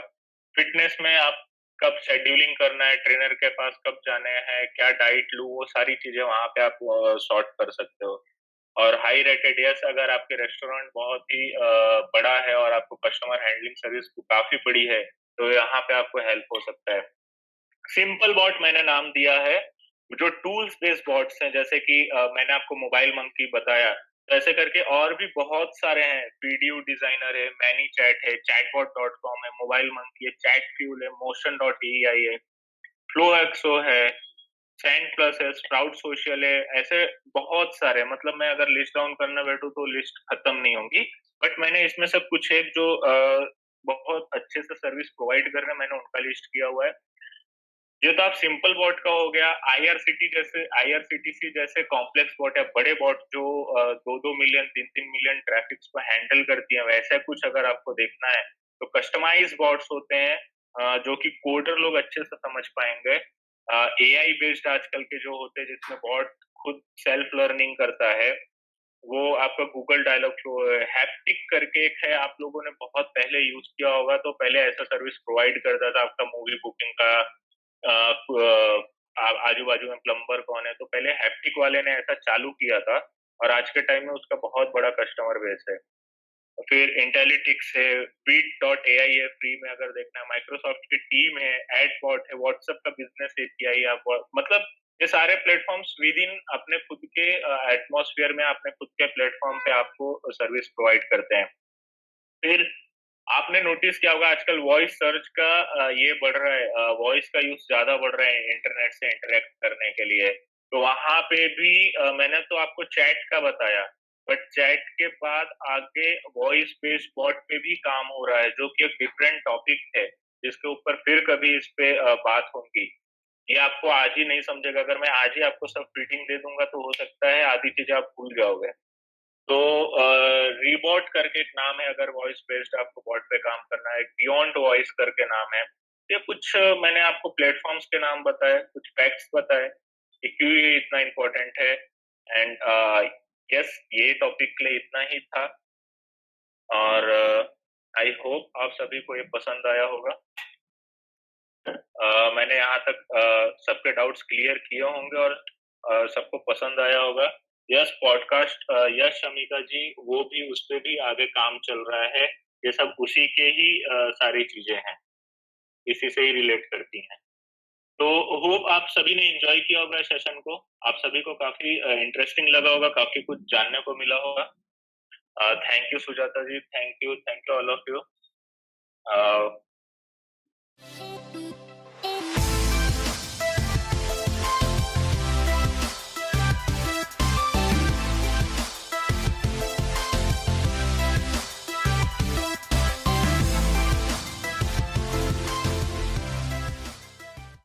फिटनेस में आप कब शेड्यूलिंग करना है, ट्रेनर के पास कब जाने हैं, क्या डाइट लूं, वो सारी चीजें वहां पे आप सॉर्ट कर सकते हो। और हाई रेटेड, यस, अगर आपके रेस्टोरेंट बहुत ही बड़ा है और आपको कस्टमर हैंडलिंग सर्विस काफी बड़ी है, तो यहाँ पे आपको हेल्प हो सकता है। सिंपल बॉट मैंने नाम दिया है, जो टूल्स बेस्ड बॉट्स हैं, जैसे कि मैंने आपको मोबाइल मंकी बताया, तो ऐसे करके और भी बहुत सारे हैं। वीडियो डिजाइनर है, मैनी चैट है, chatbot.com है, मोबाइल मंकी है, चैट फ्यूल है, motion.ai है, फ्लोएक्सो है, सैंड प्लस है, स्प्राउट सोशल है, ऐसे बहुत सारे, मतलब मैं अगर लिस्ट डाउन करने बैठूं तो लिस्ट खत्म नहीं होगी। बट मैंने इसमें से कुछ एक जो बहुत अच्छे से सर्विस प्रोवाइड कर रहे हैं, मैंने उनका लिस्ट किया हुआ है। ये तो आप सिंपल बॉट का हो गया। आईआरसीटीसी जैसे कॉम्प्लेक्स बॉट है, बड़े बॉट जो 2-2 मिलियन 3-3 मिलियन ट्रैफिक को हैंडल करती है, वैसा कुछ अगर आपको देखना है तो कस्टमाइज बॉट्स होते हैं, जो कि कोडर लोग अच्छे से समझ पाएंगे। एआई बेस्ड आजकल के जो होते हैं, जिसमें बॉट खुद सेल्फ लर्निंग करता है, वो आपका गूगल डायलॉग फ्लो है। हैप्टिक करके एक है, आप लोगों ने बहुत पहले यूज किया होगा, तो पहले ऐसा सर्विस प्रोवाइड करता था आपका मूवी बुकिंग का। आजू बाजू में प्लम्बर कौन है, तो पहले हैप्टिक वाले ने ऐसा चालू किया था, और आज के टाइम में उसका बहुत बड़ा कस्टमर बेस है। फिर इंटेलिटिक्स है, बीट.ai है, फ्री में अगर देखना है। माइक्रोसॉफ्ट की टीम है, एडबॉट है, व्हाट्सएप का बिजनेस एपीआई, आप मतलब ये सारे प्लेटफॉर्म्स विद इन अपने खुद के एटमॉस्फेयर में, अपने खुद के प्लेटफॉर्म पे आपको सर्विस प्रोवाइड करते हैं। फिर आपने नोटिस किया होगा आजकल वॉइस सर्च का ये बढ़ रहा है, वॉइस का यूज ज्यादा बढ़ रहा है इंटरनेट से इंटरेक्ट करने के लिए। तो वहां पे भी मैंने तो आपको चैट का बताया, बट चैट के बाद आगे वॉइस बेस्ड बॉट पे भी काम हो रहा है, जो कि एक डिफरेंट टॉपिक है, जिसके ऊपर फिर कभी इस पे बात होगी। ये आपको आज ही नहीं समझेगा, अगर मैं आज ही आपको सब फीडिंग दे दूंगा तो हो सकता है आधी चीजें आप भूल जाओगे। तो रीबॉट करके एक नाम है, अगर वॉइस बेस्ड आपको बॉट पे काम करना है। बियॉन्ड वॉइस करके नाम है। ये कुछ मैंने आपको प्लेटफॉर्म्स के नाम बताए, कुछ फैक्ट्स बताए कि क्यों ये इतना इम्पोर्टेंट है। एंड यस, ये टॉपिक के लिए इतना ही था, और आई होप आप सभी को ये पसंद आया होगा। मैंने यहाँ तक सबके डाउट्स क्लियर किए होंगे, और सबको पसंद आया होगा। यस पॉडकास्ट, यस शमिका जी, वो भी उस पे भी आगे काम चल रहा है। ये सब उसी के ही सारी चीजें हैं, इसी से ही रिलेट करती हैं। तो होप आप सभी ने एंजॉय किया होगा इस सेशन को, आप सभी को काफी इंटरेस्टिंग लगा होगा, काफी कुछ जानने को मिला होगा। Thank you Sujata ji, thank you all of you.